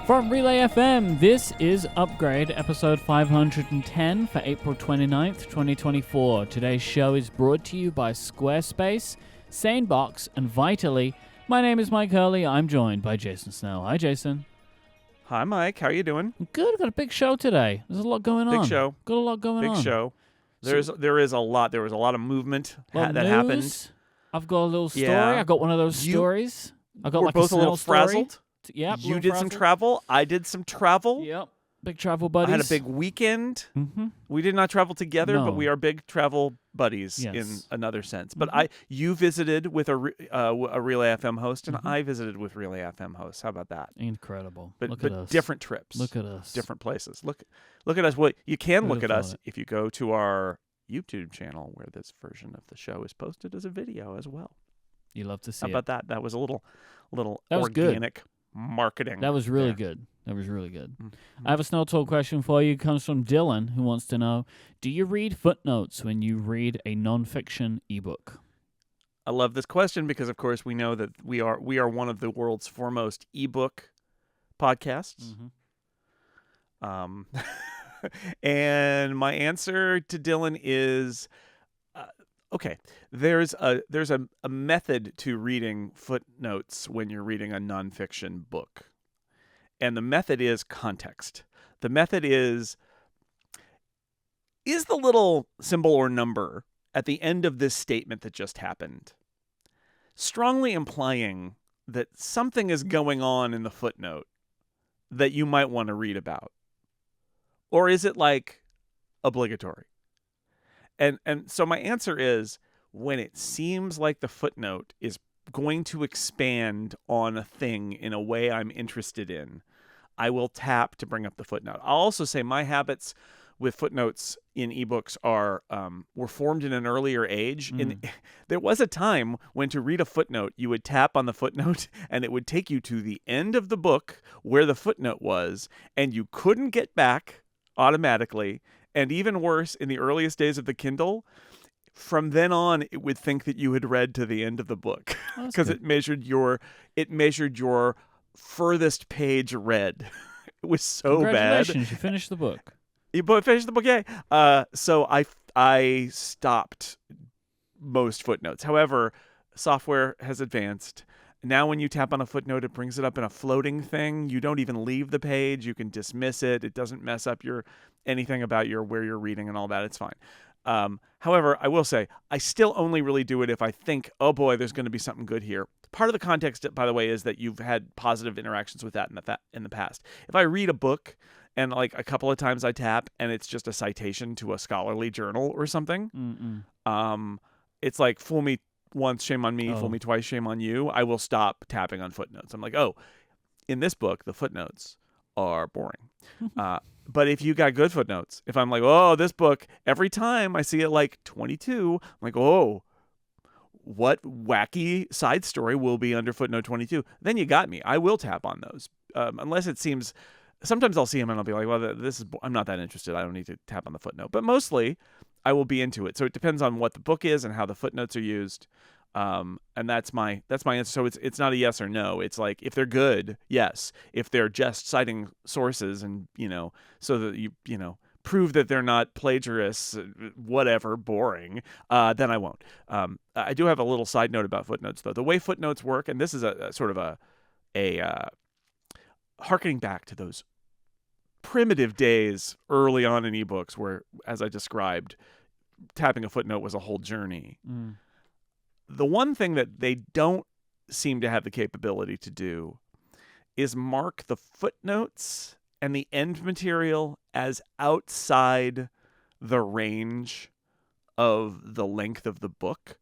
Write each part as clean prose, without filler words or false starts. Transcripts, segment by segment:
From Relay FM, this is Upgrade, episode 510 for April 29th, 2024. Today's show is brought to you by Squarespace, Sanebox, and Vitally. My name is Myke Hurley. I'm joined by Jason Snell. Hi, Jason. Hi, Myke. How are you doing? Good. I've got a big show today. There's a lot going on. Big show. Got a lot going on. Big show. There is a lot. There was a lot of movement that happened. I've got a little story. Yeah. I got one of those stories. I got We're like both a little Snell story. frazzled. Yep. You did some travel. I did some travel. Yep. Big travel buddies. I had a big weekend. Mm-hmm. We did not travel together, No. but we are big travel buddies Yes. in another sense. But you visited with a Relay FM host, and I visited with Relay FM hosts. How about that? Incredible. But Look at us. different trips. Look at us. Different places. Look at us. Well, you can look at us it. if you go to our YouTube channel, where this version of the show is posted as a video as well. You love to see How about that? That was a little That was good. organic marketing. That was really there. good. That was really good. Mm-hmm. I have a Snell Talk question for you. It comes from Dylan, who wants to know, do you read footnotes when you read a nonfiction ebook? I love this question because, of course, we know that we are one of the world's foremost ebook podcasts. Mm-hmm. And my answer to Dylan is, okay, there's a method to reading footnotes when you're reading a nonfiction book. And the method is context. The method is the little symbol or number at the end of this statement that just happened strongly implying that something is going on in the footnote that you might want to read about? Or is it like obligatory? And so my answer is, when it seems like the footnote is going to expand on a thing in a way I'm interested in, I will tap to bring up the footnote. I'll also say my habits with footnotes in ebooks were formed in an earlier age. There was a time when to read a footnote, you would tap on the footnote and it would take you to the end of the book where the footnote was, and you couldn't get back automatically. And even worse, in the earliest days of the Kindle, from then on, it would think that you had read to the end of the book because it measured your furthest page read. It was so bad. Congratulations, you finished the book. You finished the book, yay! So I stopped most footnotes. However, software has advanced. Now when you tap on a footnote, it brings it up in a floating thing. You don't even leave the page. You can dismiss it. It doesn't mess up anything about where you're reading and all that. It's fine. However, I will say, I still only really do it if I think, oh boy, there's going to be something good here. Part of the context, by the way, is that you've had positive interactions with that in the past. If I read a book and like a couple of times I tap and it's just a citation to a scholarly journal or something, it's like, fool me once, shame on me, fool me twice, shame on you. I will stop tapping on footnotes. I'm like, oh, in this book, the footnotes are boring. But if you got good footnotes, if I'm like, oh, this book, every time I see it like 22, I'm like, oh, what wacky side story will be under footnote 22? Then you got me. I will tap on those. Unless it seems, sometimes I'll see them and I'll be like, well, I'm not that interested. I don't need to tap on the footnote. But mostly I will be into it. So it depends on what the book is and how the footnotes are used. And that's my answer. So it's not a yes or no. It's like, if they're good, yes. If they're just citing sources and, so that you prove that they're not plagiarists, whatever, boring, then I won't. I do have a little side note about footnotes, though. The way footnotes work, and this is a sort of a harkening back to those primitive days early on in ebooks where, as I described, tapping a footnote was a whole journey. The one thing that they don't seem to have the capability to do is mark the footnotes and the end material as outside the range of the length of the book.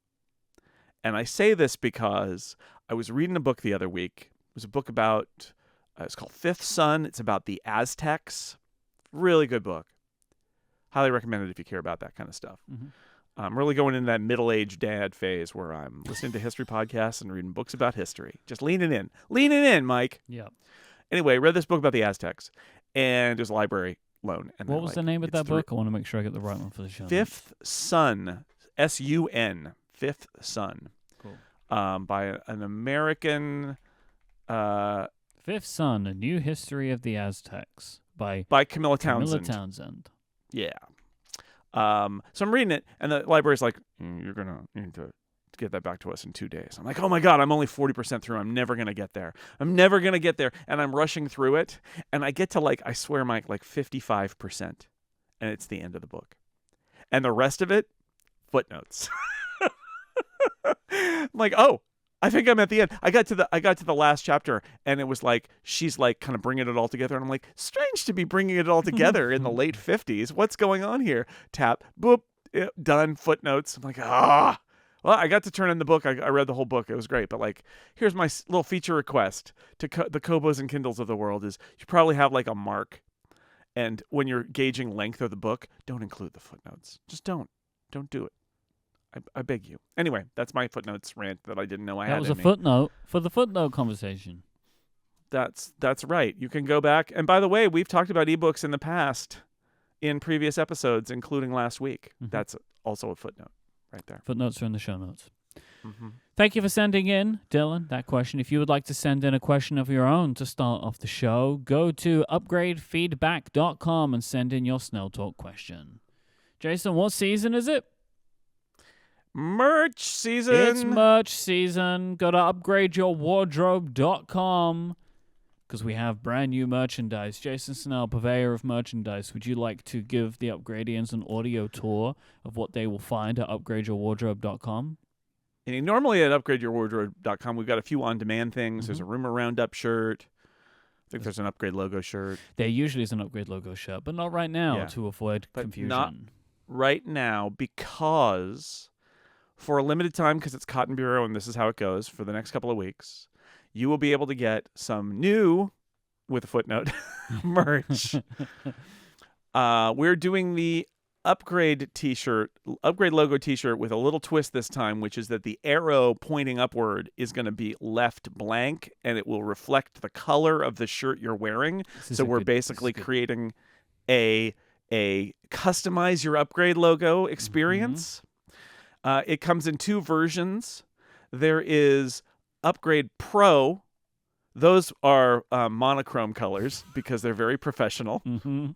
And I say this because I was reading a book the other week. It was a book about, it's called Fifth Sun. It's about the Aztecs. Really good book. Highly recommend it if you care about that kind of stuff. I'm really going into that middle-aged dad phase where I'm listening to history podcasts and reading books about history. Just leaning in, Myke. Yeah. Anyway, read this book about the Aztecs, and there's a library loan. And what was the name of that book? I want to make sure I get the right one for the show. Fifth Sun, S-U-N, Fifth Sun. Cool. By an American Fifth Son: A New History of the Aztecs by Camilla Townsend. Yeah. So I'm reading it, and the library's like, you need to get that back to us in 2 days. I'm like, oh my God, I'm only 40% through. I'm never going to get there. And I'm rushing through it. And I get to I swear, Myke, 55%. And it's the end of the book. And the rest of it, footnotes. I'm like, oh, I think I'm at the end. I got to the last chapter, and it was she's kind of bringing it all together, and I'm like, strange to be bringing it all together in the late 50s. What's going on here? Tap, boop, done. Footnotes. I'm like, ah. Well, I got to turn in the book. I read the whole book. It was great. But here's my little feature request to the Kobos and Kindles of the world: is you probably have a mark, and when you're gauging length of the book, don't include the footnotes. Just don't do it. I beg you. Anyway, that's my footnotes rant that I didn't know I had. That was a footnote for the footnote conversation. That's right. You can go back. And by the way, we've talked about ebooks in the past in previous episodes, including last week. Mm-hmm. That's also a footnote right there. Footnotes are in the show notes. Mm-hmm. Thank you for sending in, Dylan, that question. If you would like to send in a question of your own to start off the show, go to upgradefeedback.com and send in your Snell Talk question. Jason, what season is it? Merch season. It's merch season. Go to upgradeyourwardrobe.com because we have brand new merchandise. Jason Snell, purveyor of merchandise. Would you like to give the Upgradians an audio tour of what they will find at upgradeyourwardrobe.com? And normally at upgradeyourwardrobe.com, we've got a few on-demand things. Mm-hmm. There's a Rumor Roundup shirt. I think there's an Upgrade logo shirt. There usually is an Upgrade logo shirt, but not right now to avoid confusion. Not right now because for a limited time, because it's Cotton Bureau and this is how it goes for the next couple of weeks, you will be able to get some new, with a footnote, merch. We're doing the Upgrade logo t-shirt with a little twist this time, which is that the arrow pointing upward is going to be left blank and it will reflect the color of the shirt you're wearing. So we're basically creating a customize your Upgrade logo experience. Mm-hmm. It comes in two versions. There is Upgrade Pro. Those are monochrome colors because they're very professional. Mm-hmm.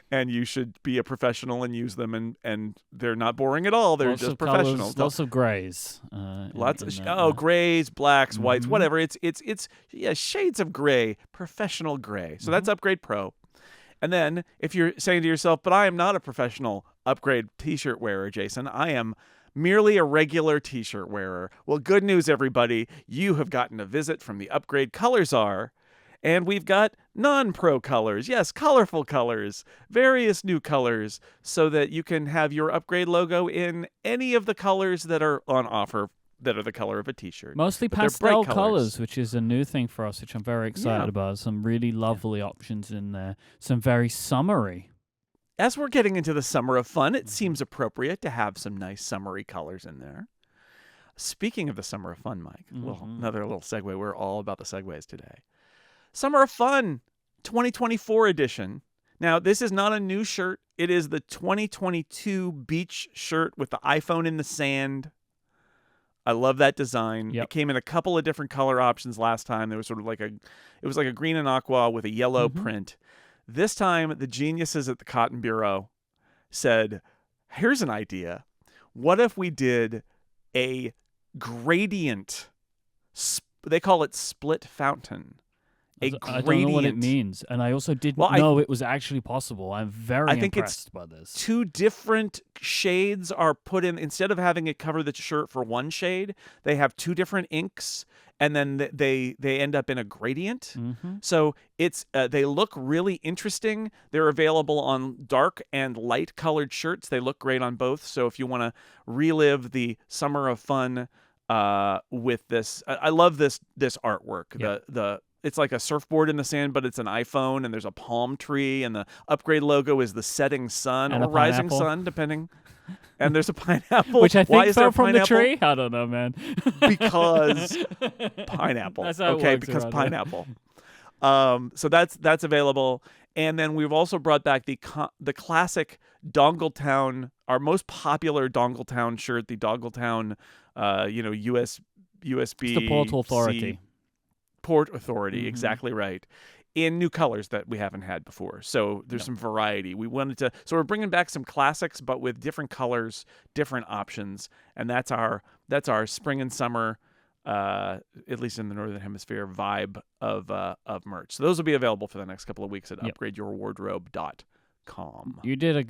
And you should be a professional and use them, and they're not boring at all. They're just professional. Colors, lots of grays. Grays, blacks, whites, whatever. It's shades of gray, professional gray. So that's Upgrade Pro. And then if you're saying to yourself, but I am not a professional Upgrade t-shirt wearer, Jason, I am merely a regular t-shirt wearer. Well, good news, everybody. You have gotten a visit from the Upgrade Color Czar. And we've got non-pro colors. Yes, colorful colors. Various new colors so that you can have your Upgrade logo in any of the colors that are on offer that are the color of a t-shirt. Mostly pastel colors, which is a new thing for us, which I'm very excited about. Some really lovely options in there. Some very summery. As we're getting into the summer of fun, it seems appropriate to have some nice summery colors in there. Speaking of the summer of fun, Myke, another little segue. We're all about the segues today. Summer of Fun 2024 edition. Now, this is not a new shirt. It is the 2022 beach shirt with the iPhone in the sand. I love that design. Yep. It came in a couple of different color options last time. There was sort of it was like a green and aqua with a yellow print. This time, the geniuses at the Cotton Bureau said, here's an idea. What if we did a gradient, they call it split fountain. I don't know what it means, and I also didn't know it was actually possible. I'm very impressed by this. Two different shades are put in. Instead of having it cover the shirt for one shade, they have two different inks, and then they end up in a gradient. Mm-hmm. So it's they look really interesting. They're available on dark and light colored shirts. They look great on both. So if you want to relive the summer of fun with this, I love this artwork. Yep. It's like a surfboard in the sand, but it's an iPhone, and there's a palm tree, and the Upgrade logo is the setting sun or rising sun, depending. And there's a pineapple. Which I think fell from the tree? I don't know, man. Because pineapple. That's how it works because pineapple. So that's available. And then we've also brought back the classic Dongletown, our most popular Dongletown shirt, the Dongletown, USB. It's the Portal Authority. Port Authority, exactly right, in new colors that we haven't had before. So there's some variety. We wanted to, so we're bringing back some classics, but with different colors, different options, and that's our spring and summer, at least in the Northern Hemisphere, vibe of merch. So those will be available for the next couple of weeks at upgradeyourwardrobe.com.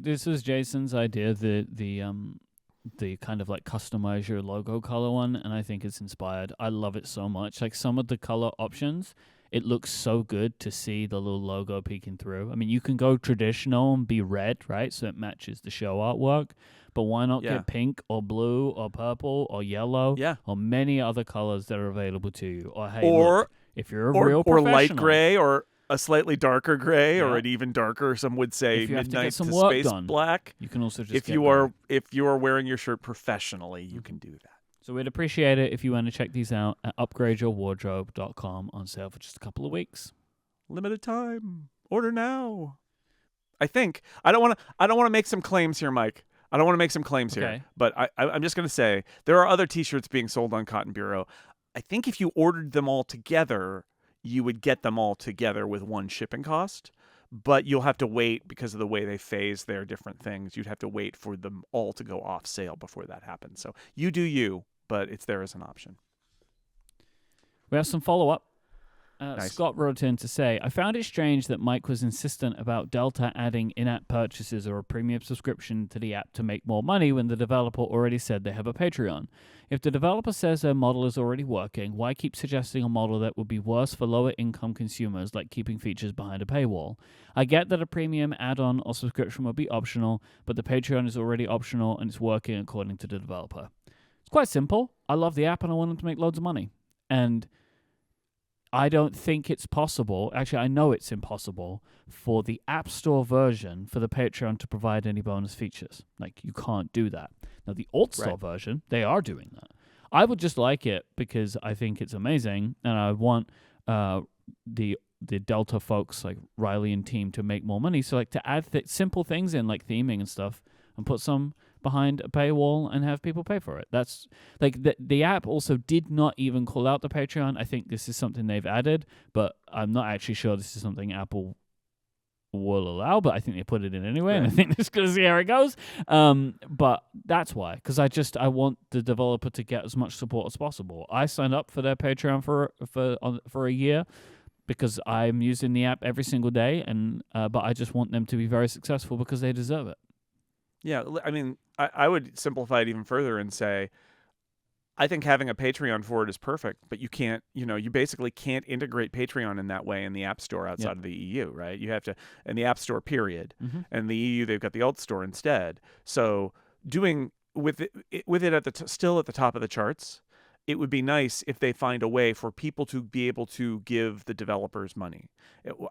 This was Jason's idea, the kind of like customize your logo color one, and I think it's inspired. I love it so much. Like some of the color options, it looks so good to see the little logo peeking through. I mean, you can go traditional and be red, right? So it matches the show artwork. But why not get pink or blue or purple or yellow or many other colors that are available to you? Or hey, look, if you're a real professional, or light gray or a slightly darker gray or an even darker, some would say midnight to space black. You can also just if you are wearing your shirt professionally, you can do that. So we'd appreciate it if you want to check these out at upgradeyourwardrobe.com, on sale for just a couple of weeks. Limited time. Order now. I think I don't want to make some claims here, Myke. I don't want to make some claims here, but I'm just going to say there are other T-shirts being sold on Cotton Bureau. I think if you ordered them all together, you would get them all together with one shipping cost. But you'll have to wait because of the way they phase their different things. You'd have to wait for them all to go off sale before that happens. So you do you, but it's there as an option. We have some follow-up. Nice. Scott wrote in to say, I found it strange that Myke was insistent about Delta adding in-app purchases or a premium subscription to the app to make more money when the developer already said they have a Patreon. If the developer says their model is already working, why keep suggesting a model that would be worse for lower-income consumers, like keeping features behind a paywall? I get that a premium add-on or subscription would be optional, but the Patreon is already optional and it's working according to the developer. It's quite simple. I love the app and I want them to make loads of money. And I don't think it's possible. Actually, I know it's impossible for the App Store version for the Patreon to provide any bonus features. Like, you can't do that. Now, the Alt Store version, they are doing that. I would just like it because I think it's amazing, and I want the Delta folks like Riley and team to make more money. So, like, to add simple things in, like theming and stuff, and put some behind a paywall and have people pay for it. That's like the app also did not even call out the Patreon. I think this is something they've added, but I'm not actually sure this is something Apple will allow, but I think they put it in anyway, and I think this is going to see how it goes. But that's why, because I want the developer to get as much support as possible. I signed up for their Patreon for a year because I'm using the app every single day, and but I just want them to be very successful because they deserve it. Yeah, I mean, I would simplify it even further and say, I think having a Patreon for it is perfect, but you can't, you basically can't integrate Patreon in that way in the App Store outside of the EU, right? You have to, in the App Store, period. And the EU, they've got the Alt Store instead. So doing with it still at the top of the charts, it would be nice if they find a way for people to be able to give the developers money.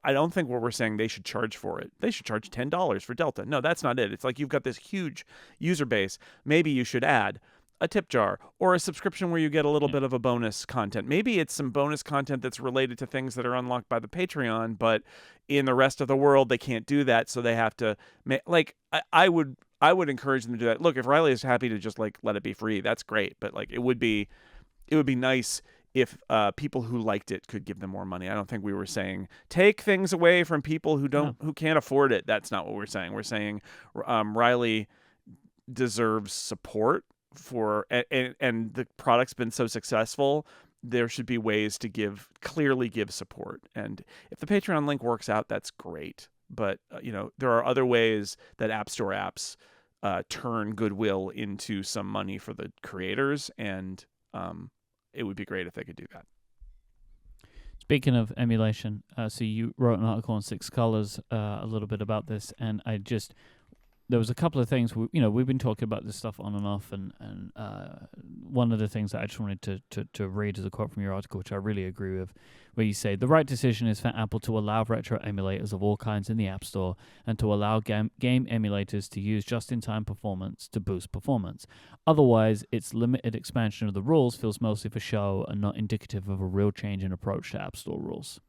I don't think what we're saying they should charge for it. They should charge $10 for Delta. No, that's not it. It's like you've got this huge user base. Maybe you should add a tip jar or a subscription where you get a little bit of a bonus content. Maybe it's some bonus content that's related to things that are unlocked by the Patreon, but in the rest of the world they can't do that, so they have to I would encourage them to do that. Look, if Riley is happy to just like let it be free, that's great, but like it would be nice if people who liked it could give them more money. I don't think we were saying take things away from people who can't afford it. That's not what we're saying. We're saying Riley deserves support and the product's been so successful. There should be ways to clearly give support. And if the Patreon link works out, that's great. But there are other ways that App Store apps turn goodwill into some money for the creators, and it would be great if they could do that. Speaking of emulation, so you wrote an article on Six Colors a little bit about this, and there was a couple of things, we've been talking about this stuff on and off, and one of the things that I just wanted to read as a quote from your article, which I really agree with, where you say, the right decision is for Apple to allow retro emulators of all kinds in the App Store and to allow game emulators to use just-in-time performance to boost performance. Otherwise, its limited expansion of the rules feels mostly for show and not indicative of a real change in approach to App Store rules.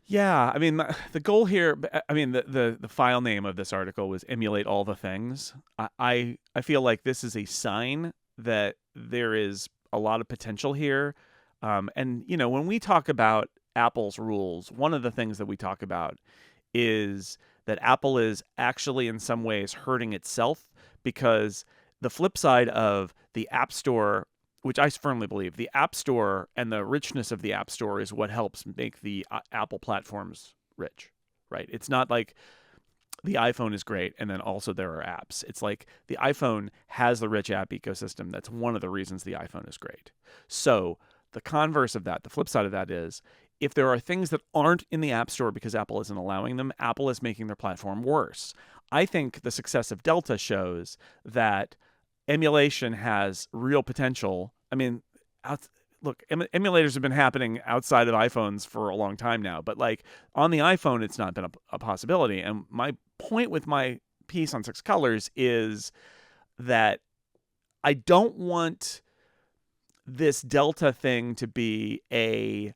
Yeah, I mean, the goal here, the file name of this article was emulate all the things. I feel like this is a sign that there is a lot of potential here. And when we talk about Apple's rules, one of the things that we talk about is that Apple is actually in some ways hurting itself, because the flip side of the App Store, which I firmly believe, the App Store and the richness of the App Store is what helps make the Apple platforms rich, right? It's not like the iPhone is great and then also there are apps. It's like the iPhone has the rich app ecosystem. That's one of the reasons the iPhone is great. So the converse of that, the flip side of that is, if there are things that aren't in the App Store because Apple isn't allowing them, Apple is making their platform worse. I think the success of Delta shows that emulation has real potential. I mean, look, emulators have been happening outside of iPhones for a long time now, but like on the iPhone, it's not been a possibility. And my point with my piece on Six Colors is that I don't want this Delta thing to be a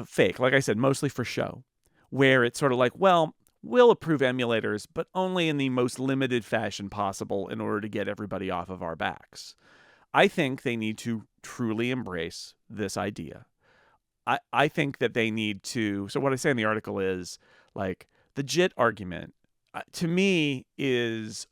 fake, like I said, mostly for show, where it's sort of like, well, we'll approve emulators, but only in the most limited fashion possible in order to get everybody off of our backs. I think they need to truly embrace this idea. I think that they need to. So what I say in the article is, like, the JIT argument to me is,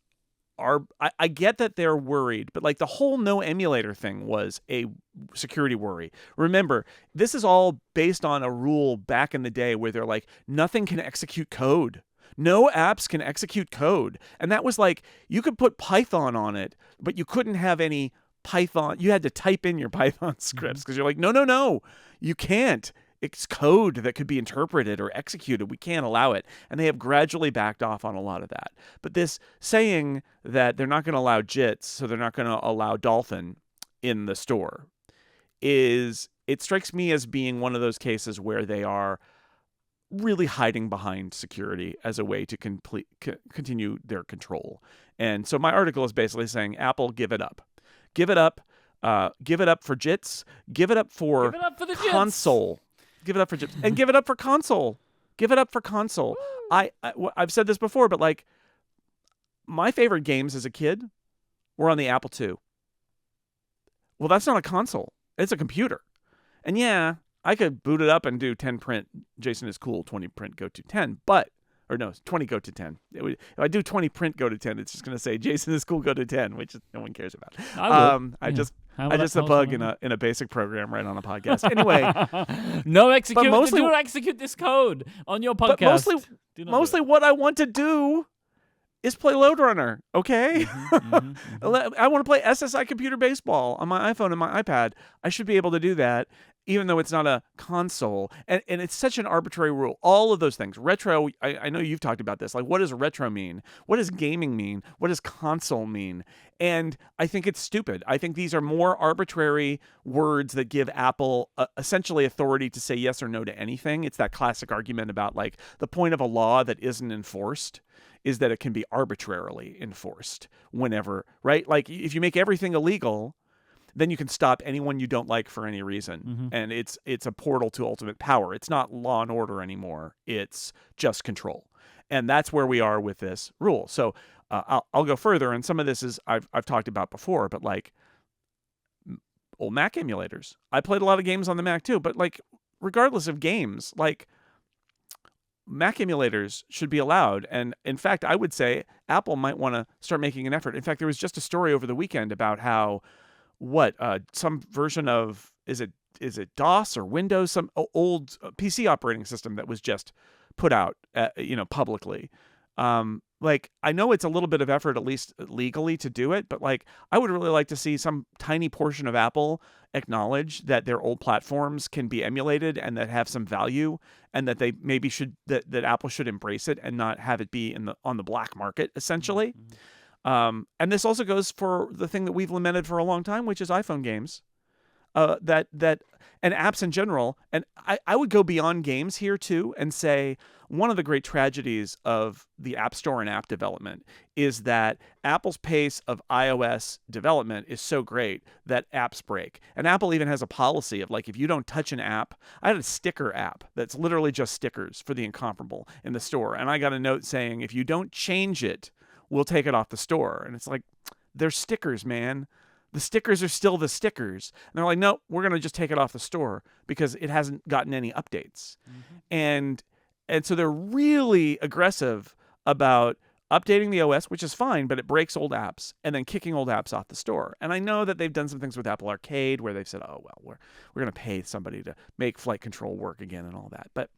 I get that they're worried, but like the whole no emulator thing was a security worry. Remember, this is all based on a rule back in the day where they're like, nothing can execute code. No apps can execute code. And that was like, you could put Python on it, but you couldn't have any Python. You had to type in your Python scripts because you're like, no, you can't. It's code that could be interpreted or executed. We can't allow it. And they have gradually backed off on a lot of that. But this saying that they're not going to allow JITs, so they're not going to allow Dolphin in the store, it strikes me as being one of those cases where they are really hiding behind security as a way to continue their control. And so my article is basically saying, Apple, give it up. Give it up. Give it up for JITs. Give it up for console. Give it up for JITs. And give it up for console. Give it up for console. I've said this before, but like, my favorite games as a kid were on the Apple II. Well, that's not a console. It's a computer. And yeah, I could boot it up and do 10 print Jason is cool, 20 print go to 10, but, or no, 20 go to 10. If I do 20 print go to 10, it's just going to say Jason is cool go to 10, which no one cares about. I just a bug in a basic program right on a podcast. Anyway, don't execute this code on your podcast. But mostly what I want to do is play Load Runner, okay? I want to play SSI Computer Baseball on my iPhone and my iPad. I should be able to do that, even though it's not a console. And it's such an arbitrary rule. All of those things. Retro, I know you've talked about this. Like, what does retro mean? What does gaming mean? What does console mean? And I think it's stupid. I think these are more arbitrary words that give Apple essentially authority to say yes or no to anything. It's that classic argument about, like, the point of a law that isn't enforced is that it can be arbitrarily enforced whenever, right? Like, if you make everything illegal, then you can stop anyone you don't like for any reason. And it's a portal to ultimate power. It's not law and order anymore. It's just control. And that's where we are with this rule. So I'll go further. And some of this is I've talked about before, but like old Mac emulators. I played a lot of games on the Mac too, but like regardless of games, like Mac emulators should be allowed. And in fact, I would say Apple might want to start making an effort. In fact, there was just a story over the weekend about how some version of, is it DOS or Windows, some old PC operating system that was just put out, publicly. Like, I know it's a little bit of effort, at least legally, to do it, but like, I would really like to see some tiny portion of Apple acknowledge that their old platforms can be emulated and that have some value, and that they maybe that Apple should embrace it and not have it be on the black market, essentially. And this also goes for the thing that we've lamented for a long time, which is iPhone games, and apps in general. And I would go beyond games here too and say one of the great tragedies of the App Store and app development is that Apple's pace of iOS development is so great that apps break. And Apple even has a policy of, like, if you don't touch an app, I had a sticker app that's literally just stickers for the incomparable in the store. And I got a note saying, if you don't change it, we'll take it off the store. And it's like, they're stickers, man. the stickers are still the stickers. And they're like, no, we're going to just take it off the store because it hasn't gotten any updates. And so they're really aggressive about updating the OS, which is fine, but it breaks old apps, and then kicking old apps off the store. And I know that they've done some things with Apple Arcade where they've said, oh, well, we're going to pay somebody to make flight control work again and all that. But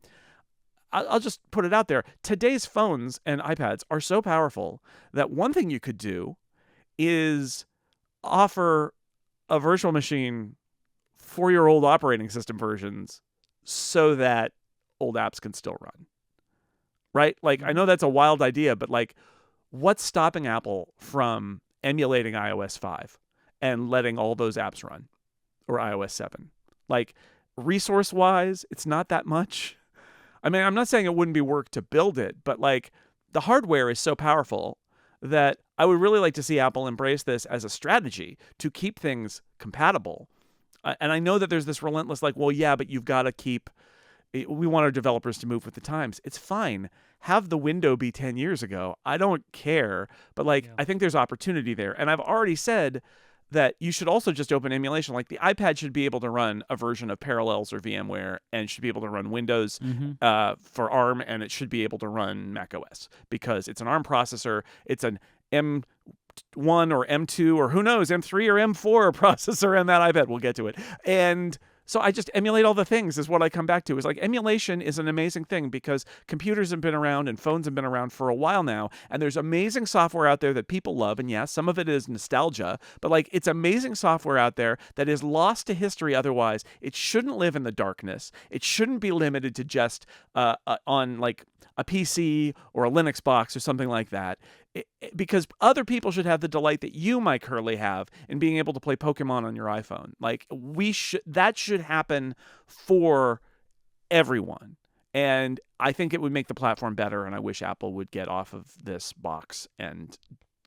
I'll just put it out there. Today's phones and iPads are so powerful that one thing you could do is offer a virtual machine for your old operating system versions so that old apps can still run. Right? Like, I know that's a wild idea, but like, what's stopping Apple from emulating iOS 5 and letting all those apps run, or iOS 7? Like, resource-wise, it's not that much. I mean, I'm not saying it wouldn't be work to build it, but like, the hardware is so powerful that I would really like to see Apple embrace this as a strategy to keep things compatible. And I know that there's this relentless like, well, yeah, but you've got to keep... We want our developers to move with the times. It's fine. Have the window be 10 years ago. I don't care. But like, I think there's opportunity there. And I've already said that you should also just open emulation. Like, the iPad should be able to run a version of Parallels or VMware, and should be able to run Windows for ARM, and it should be able to run macOS because it's an ARM processor. It's an M1 or M2 or who knows, M3 or M4 processor in that iPad. We'll get to it. And so I just emulate all the things is what I come back to. Is like, emulation is an amazing thing because computers have been around and phones have been around for a while now. And there's amazing software out there that people love. And yes, some of it is nostalgia, but like, it's amazing software out there that is lost to history otherwise. It shouldn't live in the darkness. It shouldn't be limited to just on like a PC or a Linux box or something like that. Because other people should have the delight that you, Myke Hurley, have in being able to play Pokemon on your iPhone. Like, that should happen for everyone. And I think it would make the platform better, and I wish Apple would get off of this box and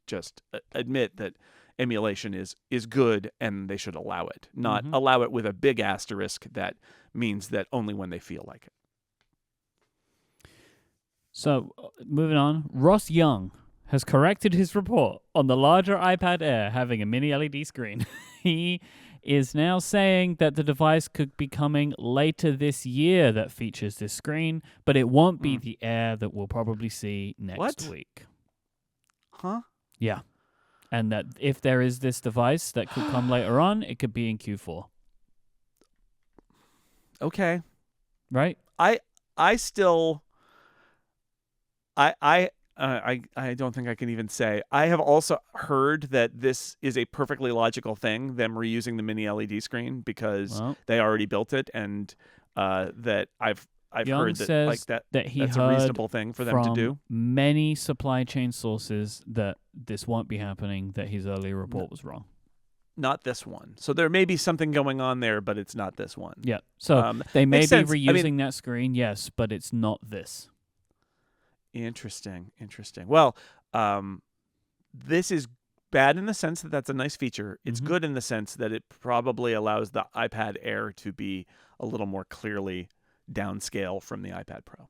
just admit that emulation is good and they should allow it, not allow it with a big asterisk that means that only when they feel like it. So, moving on, Ross Young has corrected his report on the larger iPad Air having a mini LED screen. He is now saying that the device could be coming later this year that features this screen, but it won't be the Air that we'll probably see next week. Huh? Yeah. And that if there is this device that could come later on, it could be in Q4. Okay. Right? I still... I don't think I can even say. I have also heard that this is a perfectly logical thing, them reusing the mini LED screen, because they already built it, and that I've Young heard that like that he that's heard a reasonable thing for them to do. Many supply chain sources that this won't be happening, that his earlier report was wrong. Not this one. So there may be something going on there, but it's not this one. Yeah. So they may be sense. reusing that screen, yes, but it's not this. Interesting. Well, this is bad in the sense that that's a nice feature. It's good in the sense that it probably allows the iPad Air to be a little more clearly downscale from the iPad Pro.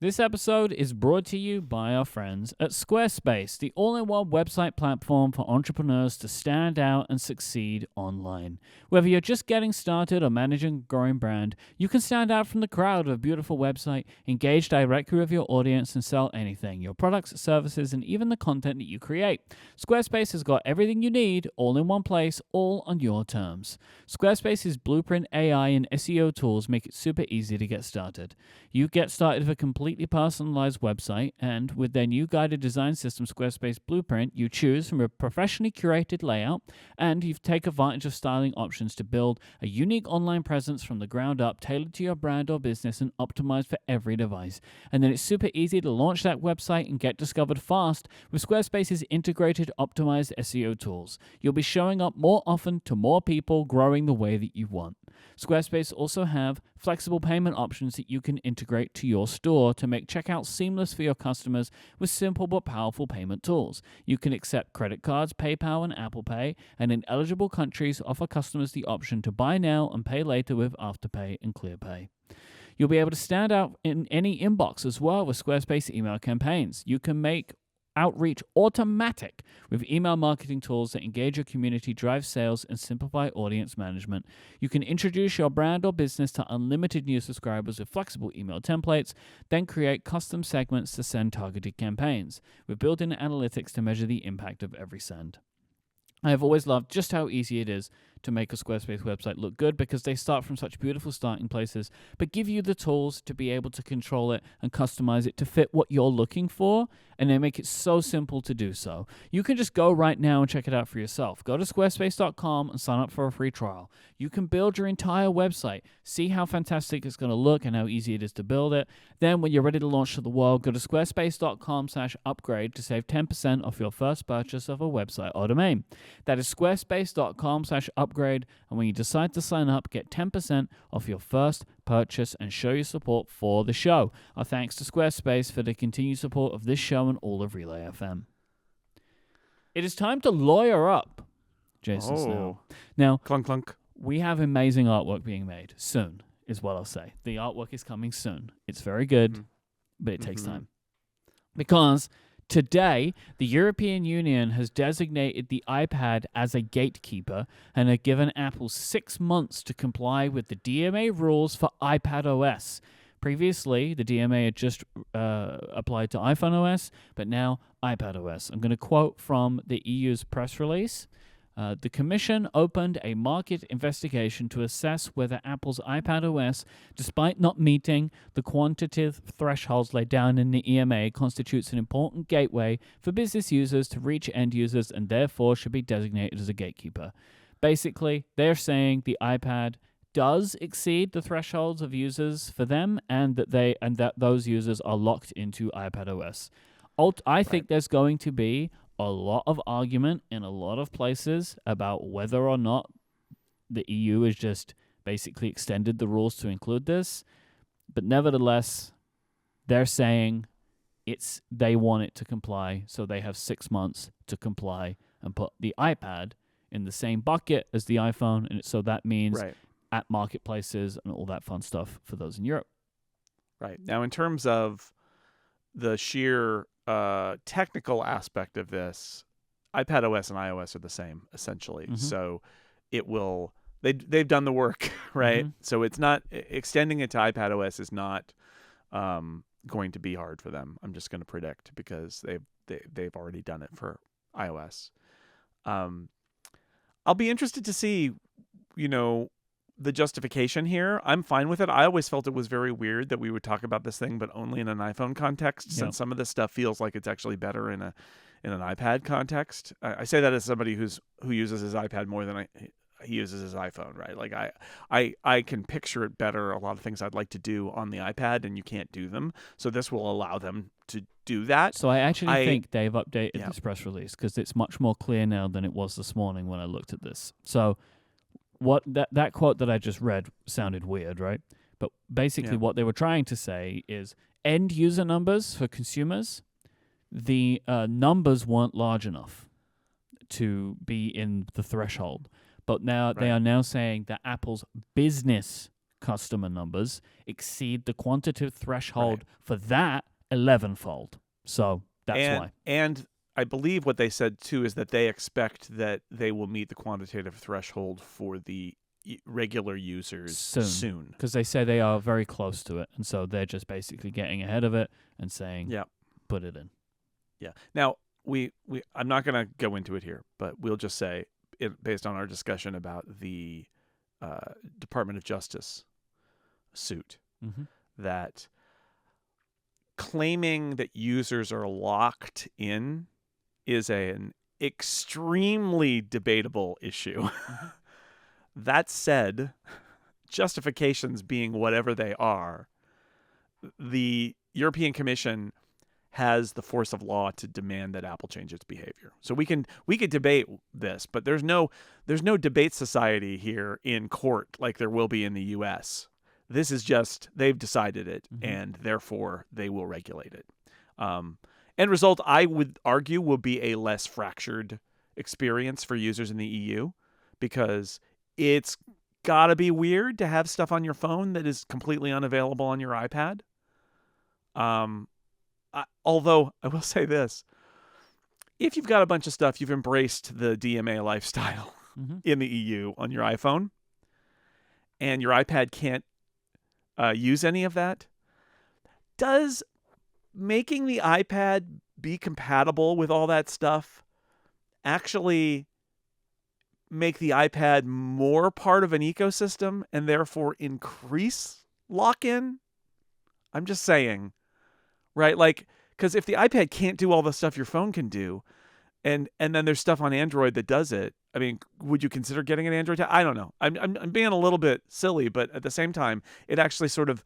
This episode is brought to you by our friends at Squarespace, the all-in-one website platform for entrepreneurs to stand out and succeed online. Whether you're just getting started or managing a growing brand, you can stand out from the crowd with a beautiful website, engage directly with your audience, and sell anything, your products, services, and even the content that you create. Squarespace has got everything you need, all in one place, all on your terms. Squarespace's Blueprint AI and SEO tools make it super easy to get started. You get started with a completely personalized website, and with their new guided design system, Squarespace Blueprint, you choose from a professionally curated layout, and you take advantage of styling options to build a unique online presence from the ground up, tailored to your brand or business and optimized for every device. And then it's super easy to launch that website and get discovered fast with Squarespace's integrated, optimized SEO tools. You'll be showing up more often to more people, growing the way that you want. Squarespace also have flexible payment options that you can integrate to your store to make checkout seamless for your customers with simple but powerful payment tools. You can accept credit cards, PayPal, and Apple Pay, and in eligible countries offer customers the option to buy now and pay later with Afterpay and ClearPay. You'll be able to stand out in any inbox as well with Squarespace email campaigns. You can make outreach automatic with email marketing tools that engage your community, drive sales, and simplify audience management. You can introduce your brand or business to unlimited new subscribers with flexible email templates, then create custom segments to send targeted campaigns with built-in analytics to measure the impact of every send. I have always loved just how easy it is to make a Squarespace website look good because they start from such beautiful starting places, but give you the tools to be able to control it and customize it to fit what you're looking for, and they make it so simple to do so. You can just go right now and check it out for yourself. Go to squarespace.com and sign up for a free trial. You can build your entire website, see how fantastic it's going to look and how easy it is to build it. Then when you're ready to launch to the world, go to squarespace.com/upgrade to save 10% off your first purchase of a website or domain. That is squarespace.com/upgrade, and when you decide to sign up, get 10% off your first purchase and show your support for the show. Our thanks to Squarespace for the continued support of this show and all of Relay FM. It is time to lawyer up, Jason Snell. Now, clunk, clunk. We have amazing artwork being made soon, is what I'll say. The artwork is coming soon. It's very good, but it takes time. Because today, the European Union has designated the iPad as a gatekeeper and have given Apple 6 months to comply with the DMA rules for iPad OS. Previously, the DMA had just applied to iPhone OS, but now iPad OS. I'm going to quote from the EU's press release. The Commission opened a market investigation to assess whether Apple's iPad OS, despite not meeting the quantitative thresholds laid down in the EMA, constitutes an important gateway for business users to reach end users and therefore should be designated as a gatekeeper. Basically, they're saying the iPad does exceed the thresholds of users for them, and that those users are locked into iPad OS. I think there's going to be a lot of argument in a lot of places about whether or not the EU has just basically extended the rules to include this. But nevertheless, they're saying they want it to comply, so they have 6 months to comply and put the iPad in the same bucket as the iPhone, and so that means at marketplaces and all that fun stuff for those in Europe. Right. Now, in terms of the sheer technical aspect of this, iPad OS and iOS are the same essentially. So it will they've done the work, right? So it's not extending it to iPad OS is not going to be hard for them. I'm just going to predict because they've already done it for iOS. I'll be interested to see, the justification here. I'm fine with it. I always felt it was very weird that we would talk about this thing, but only in an iPhone context, since some of this stuff feels like it's actually better in an iPad context. I say that as somebody who uses his iPad more than he uses his iPhone, right? Like I can picture it better. A lot of things I'd like to do on the iPad, and you can't do them. So this will allow them to do that. So I actually think they've updated this press release because it's much more clear now than it was this morning when I looked at this. So what that quote that I just read sounded weird, right? But basically what they were trying to say is end user numbers for consumers, the numbers weren't large enough to be in the threshold. But now they are now saying that Apple's business customer numbers exceed the quantitative threshold for that 11-fold. So that's why. And I believe what they said, too, is that they expect that they will meet the quantitative threshold for the regular users soon. Because they say they are very close to it. And so they're just basically getting ahead of it and saying, put it in. Yeah. Now, I'm not going to go into it here, but we'll just say, based on our discussion about the Department of Justice suit, that claiming that users are locked in is an extremely debatable issue. That said, justifications being whatever they are, the European Commission has the force of law to demand that Apple change its behavior. So we could debate this, but there's no debate society here in court like there will be in the US. This is just they've decided it, and therefore they will regulate it. End result, I would argue, will be a less fractured experience for users in the EU, because it's got to be weird to have stuff on your phone that is completely unavailable on your iPad. Although I will say this, if you've got a bunch of stuff, you've embraced the DMA lifestyle in the EU on your iPhone, and your iPad can't use any of that, does making the iPad be compatible with all that stuff actually make the iPad more part of an ecosystem and therefore increase lock-in? I'm just saying, right? Like, because if the iPad can't do all the stuff your phone can do, and then there's stuff on Android that does it, I mean, would you consider getting an Android tab? I don't know. I'm being a little bit silly, but at the same time, it actually sort of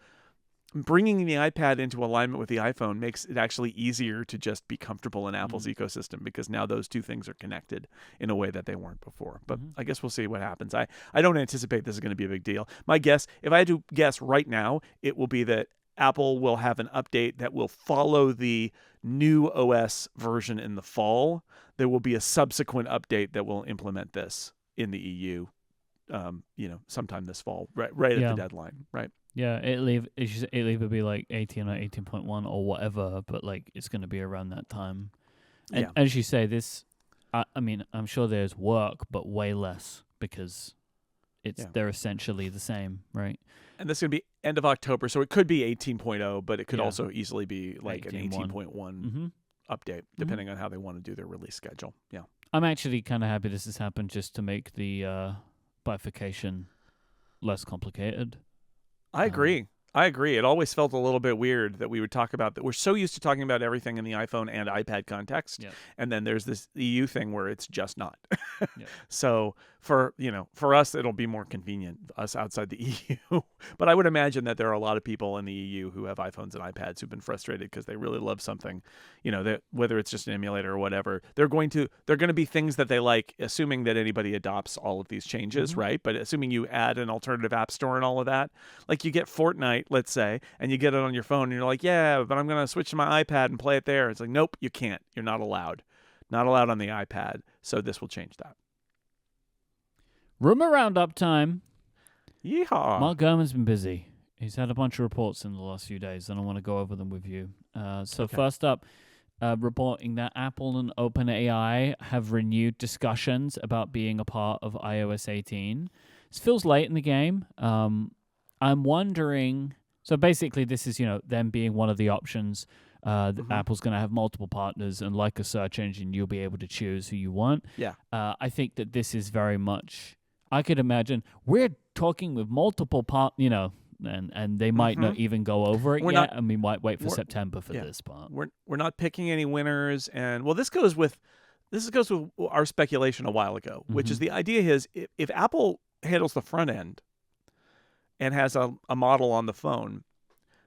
bringing the iPad into alignment with the iPhone makes it actually easier to just be comfortable in Apple's ecosystem, because now those two things are connected in a way that they weren't before. But I guess we'll see what happens. I don't anticipate this is going to be a big deal. My guess, if I had to guess right now, it will be that Apple will have an update that will follow the new OS version in the fall. There will be a subsequent update that will implement this in the EU, sometime this fall, right at the deadline, right? Yeah, it'll either be like 18 or 18.1 or whatever, but like it's going to be around that time. And as you say, this, I mean, I'm sure there's work, but way less, because they're essentially the same, right? And this is going to be end of October, so it could be 18.0, but it could also easily be like 18.1. An 18.1 update, depending on how they want to do their release schedule. Yeah, I'm actually kind of happy this has happened, just to make the bifurcation less complicated. I agree. It always felt a little bit weird that we would talk about that. We're so used to talking about everything in the iPhone and iPad context. And then there's this EU thing where it's just not. So for us, it'll be more convenient, us outside the EU. But I would imagine that there are a lot of people in the EU who have iPhones and iPads who've been frustrated because they really love something, that whether it's just an emulator or whatever, they're going to be things that they like, assuming that anybody adopts all of these changes, right? But assuming you add an alternative app store and all of that, like you get Fortnite, let's say, and you get it on your phone and you're like, yeah, but I'm going to switch to my iPad and play it there. It's like, nope, you can't. You're not allowed. Not allowed on the iPad. So this will change that. Rumor Roundup time. Yeehaw. Mark Gurman's been busy. He's had a bunch of reports in the last few days, and I want to go over them with you. First up, reporting that Apple and OpenAI have renewed discussions about being a part of iOS 18. This feels late in the game. I'm wondering, so basically this is, them being one of the options. Apple's going to have multiple partners, and like a search engine, you'll be able to choose who you want. Yeah. I think that this is very much, I could imagine, we're talking with multiple and they might not even go over it yet. We might wait for September for this part. We're not picking any winners, and this goes with our speculation a while ago, which is the idea is if Apple handles the front end and has a model on the phone,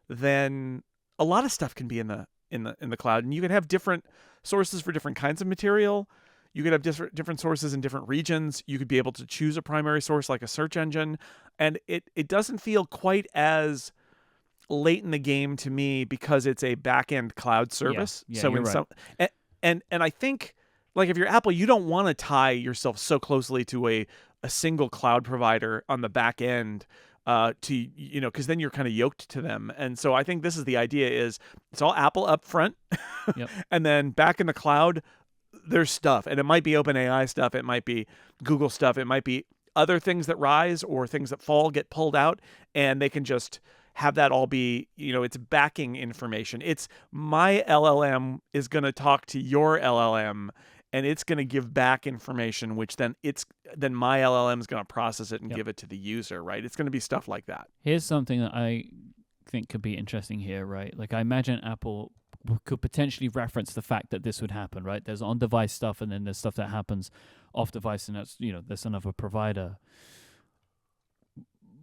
then a lot of stuff can be in the cloud, and you can have different sources for different kinds of material. You could have different sources in different regions. You could be able to choose a primary source like a search engine, and it doesn't feel quite as late in the game to me because it's a back-end cloud service. So you're right. And I think, like, if you're Apple, you don't want to tie yourself so closely to a single cloud provider on the back end. Because then you're kind of yoked to them. And so I think this is the idea: is it's all Apple up front, and then back in the cloud, there's stuff, and it might be OpenAI stuff, it might be Google stuff, it might be other things that rise or things that fall get pulled out, and they can just have that all be, it's backing information. It's my LLM is going to talk to your LLM, and it's going to give back information, which then my LLM is going to process it and give it to the user, right? It's going to be stuff like that. Here's something that I think could be interesting here, right? Like, I imagine Apple could potentially reference the fact that this would happen, right? There's on-device stuff, and then there's stuff that happens off-device, and that's, there's another provider.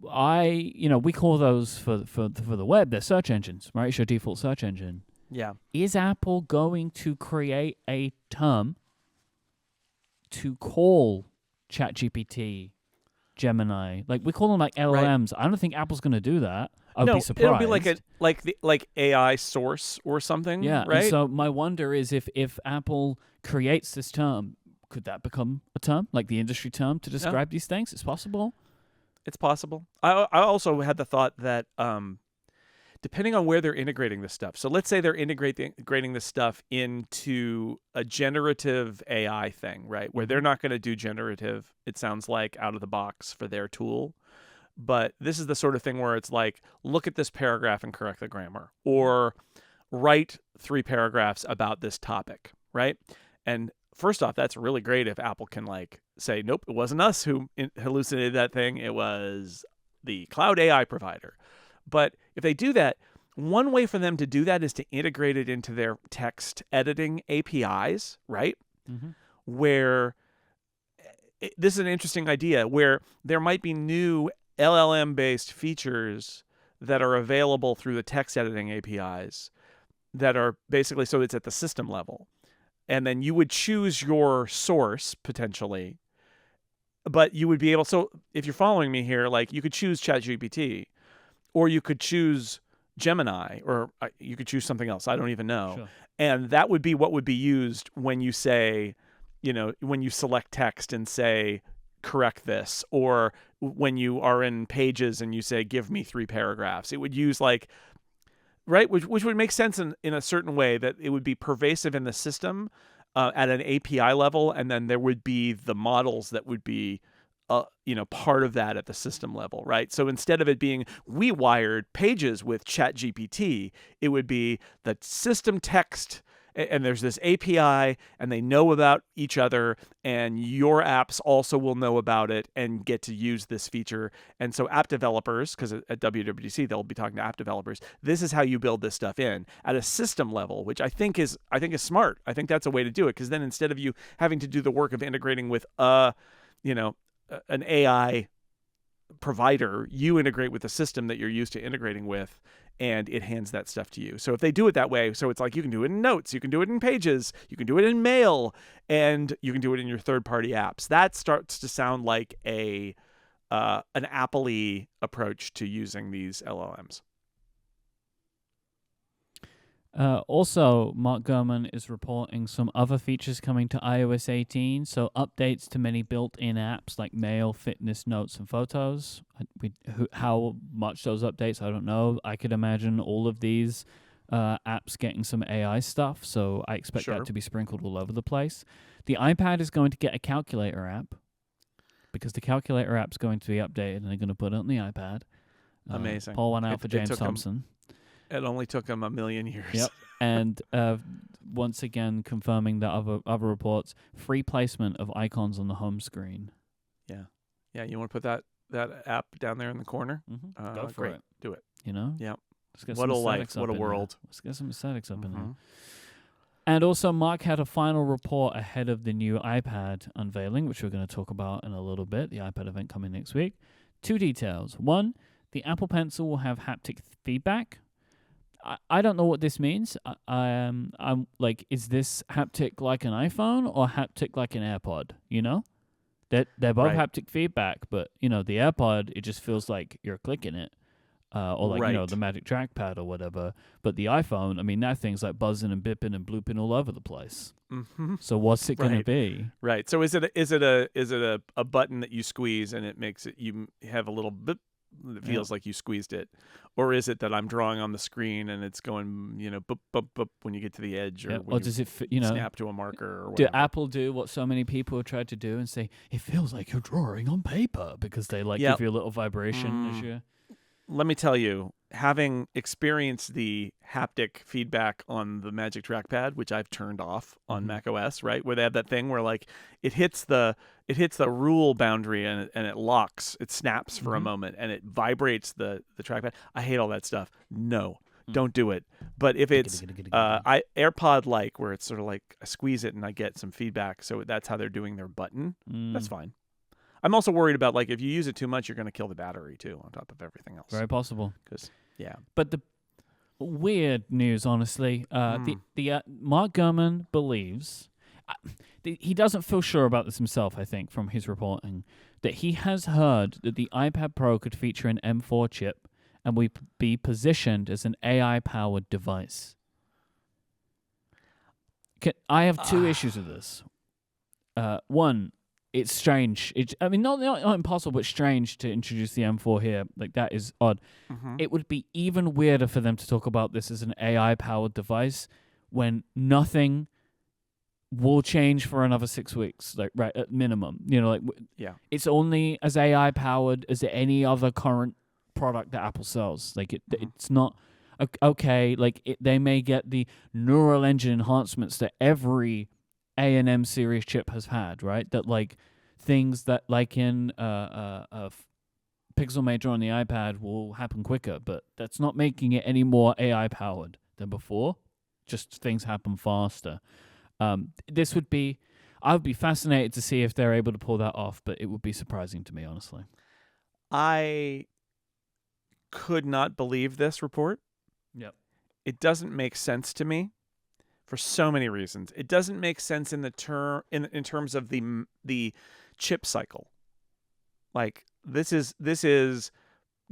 We call those for the web, they're search engines, right? It's your default search engine. Yeah. Is Apple going to create a term to call ChatGPT, Gemini? Like, we call them like LLMs. Right. I don't think Apple's going to do that. I'd be surprised. It'll be like AI source or something. Yeah, right. And so my wonder is if Apple creates this term, could that become a term, like the industry term, to describe these things? It's possible. It's possible. I also had the thought that depending on where they're integrating this stuff. So let's say they're integrating this stuff into a generative AI thing, right? Where they're not going to do generative, it sounds like, out of the box for their tool. But this is the sort of thing where it's like, look at this paragraph and correct the grammar, or write 3 paragraphs about this topic, right? And first off, that's really great if Apple can like say, nope, it wasn't us who hallucinated that thing. It was the cloud AI provider. But if they do that, one way for them to do that is to integrate it into their text editing APIs, right? Where this is an interesting idea, where there might be new LLM-based features that are available through the text editing APIs that are basically, so it's at the system level. And then you would choose your source, potentially, but you would be able, so if you're following me here, like you could choose ChatGPT, or you could choose Gemini, or you could choose something else. I don't even know. Sure. And that would be what would be used when you say, when you select text and say, correct this, or when you are in Pages and you say, give me 3 paragraphs. It would use like, right, which would make sense in a certain way, that it would be pervasive in the system at an API level, and then there would be the models that would be part of that at the system level, right? So instead of it being, we wired Pages with ChatGPT, it would be the system text, and there's this API, and they know about each other, and your apps also will know about it and get to use this feature. And so app developers, because at WWDC they'll be talking to app developers, this is how you build this stuff in at a system level, which I think is smart. I think that's a way to do it, because then instead of you having to do the work of integrating with an AI provider, you integrate with the system that you're used to integrating with, and it hands that stuff to you. So if they do it that way, so it's like you can do it in Notes, you can do it in Pages, you can do it in Mail, and you can do it in your third-party apps. That starts to sound like an Apple-y approach to using these LLMs. Also, Mark Gurman is reporting some other features coming to iOS 18. So updates to many built-in apps like Mail, Fitness, Notes, and Photos. How much those updates, I don't know. I could imagine all of these apps getting some AI stuff. So I expect that to be sprinkled all over the place. The iPad is going to get a calculator app, because the calculator app is going to be updated, and they're going to put it on the iPad. Amazing. Pour one out for James Thompson. It only took them 1,000,000 years. Yep. And once again, confirming the other reports, free placement of icons on the home screen. Yeah. Yeah, you want to put that app down there in the corner? Go for it. Do it. Yeah. What a life. What a world. Let's get some aesthetics up in there. And also, Mark had a final report ahead of the new iPad unveiling, which we're going to talk about in a little bit, the iPad event coming next week. 2 details. 1, the Apple Pencil will have haptic feedback. I don't know what this means. I'm like, is this haptic like an iPhone or haptic like an AirPod? They're both haptic feedback, but the AirPod, it just feels like you're clicking it, or like the Magic Trackpad or whatever. But the iPhone, I mean, that thing's like buzzing and bipping and blooping all over the place. So what's it going to be? Right. So is it a button that you squeeze and it makes it, you have a little bip? It feels like you squeezed it, or is it that I'm drawing on the screen and it's going, boop, boop, boop when you get to the edge, or does it, snap to a marker, or whatever. Do Apple do what so many people have tried to do and say it feels like you're drawing on paper, because they give you a little vibration as you? Let me tell you, having experienced the haptic feedback on the Magic Trackpad, which I've turned off on Mac OS, right, where they have that thing where like it hits the rule boundary and it locks, it snaps for a moment, and it vibrates the trackpad. I hate all that stuff. No, don't do it. But if it's AirPod like, where it's sort of like I squeeze it and I get some feedback, so that's how they're doing their button. That's fine. I'm also worried about, like, if you use it too much, you're going to kill the battery, too, on top of everything else. Very possible. But the weird news, honestly, the Mark Gurman believes, he doesn't feel sure about this himself, I think, from his reporting, that he has heard that the iPad Pro could feature an M4 chip and would be positioned as an AI-powered device. I have 2 issues with this. One, it's strange. I mean, not impossible, but strange to introduce the M4 here. Like, that is odd. Mm-hmm. It would be even weirder for them to talk about this as an AI-powered device when nothing will change for another 6 weeks, like, right, at minimum. You know, like, Yeah. it's only as AI-powered as any other current product that Apple sells. Like, it's not... Okay, like, they may get the neural engine enhancements that every A&M series chip has had, right? That, like, things that, like in Pixelmator on the iPad will happen quicker, but that's not making it any more AI powered than before. Just things happen faster. This would be, I would be fascinated to see if they're able to pull that off, but it would be surprising to me, honestly. I could not believe this report. Yep. It doesn't make sense to me for so many reasons. It doesn't make sense in the in terms of the chip cycle. Like, this is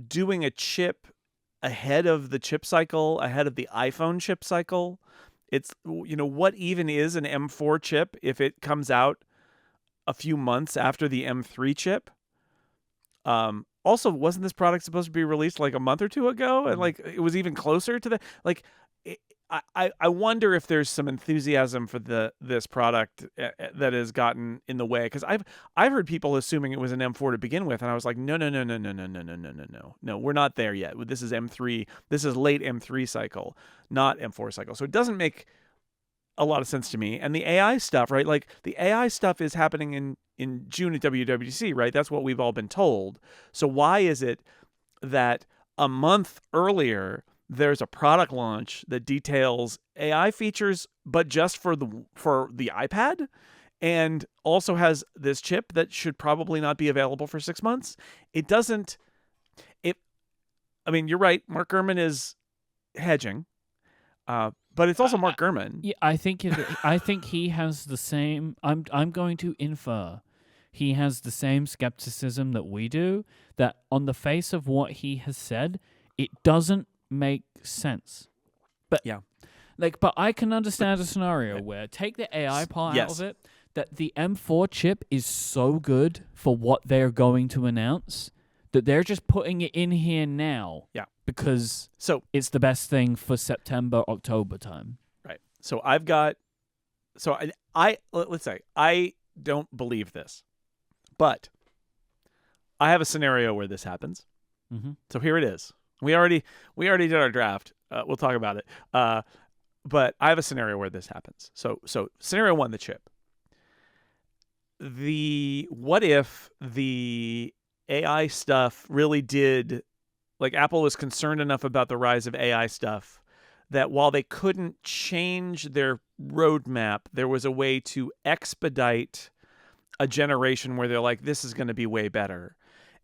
doing a chip ahead of the chip cycle, ahead of the iPhone chip cycle. It's, what even is an M4 chip if it comes out a few months after the M3 chip? Also, wasn't this product supposed to be released like a month or two ago? And like, it was even closer to that. Like, I wonder if there's some enthusiasm for this product that has gotten in the way, because I've heard people assuming it was an M4 to begin with, and I was like, no, we're not there yet. This is M3. This is late M3 cycle, not M4 cycle. So it doesn't make a lot of sense to me. And the AI stuff, right? Like, the AI stuff is happening in June at WWDC, right? That's what we've all been told. So why is it that a month earlier there's a product launch that details AI features, but just for the iPad, and also has this chip that should probably not be available for 6 months? It doesn't. I mean, you're right. Mark Gurman is hedging, but it's also Mark Gurman. Yeah, I think he has the same. I'm going to infer he has the same skepticism that we do. That on the face of what he has said, it doesn't make sense. But yeah, but I can understand a scenario where, take the AI part out of it, that the M4 chip is so good for what they're going to announce that they're just putting it in here now. Yeah. Because it's the best thing for September, October time. Right. So let's say I don't believe this, but I have a scenario where this happens. Mm-hmm. So here it is. We already did our draft. We'll talk about it. But I have a scenario where this happens. So scenario 1, the chip. What if the AI stuff really did, like, Apple was concerned enough about the rise of AI stuff that while they couldn't change their roadmap, there was a way to expedite a generation where they're like, this is going to be way better,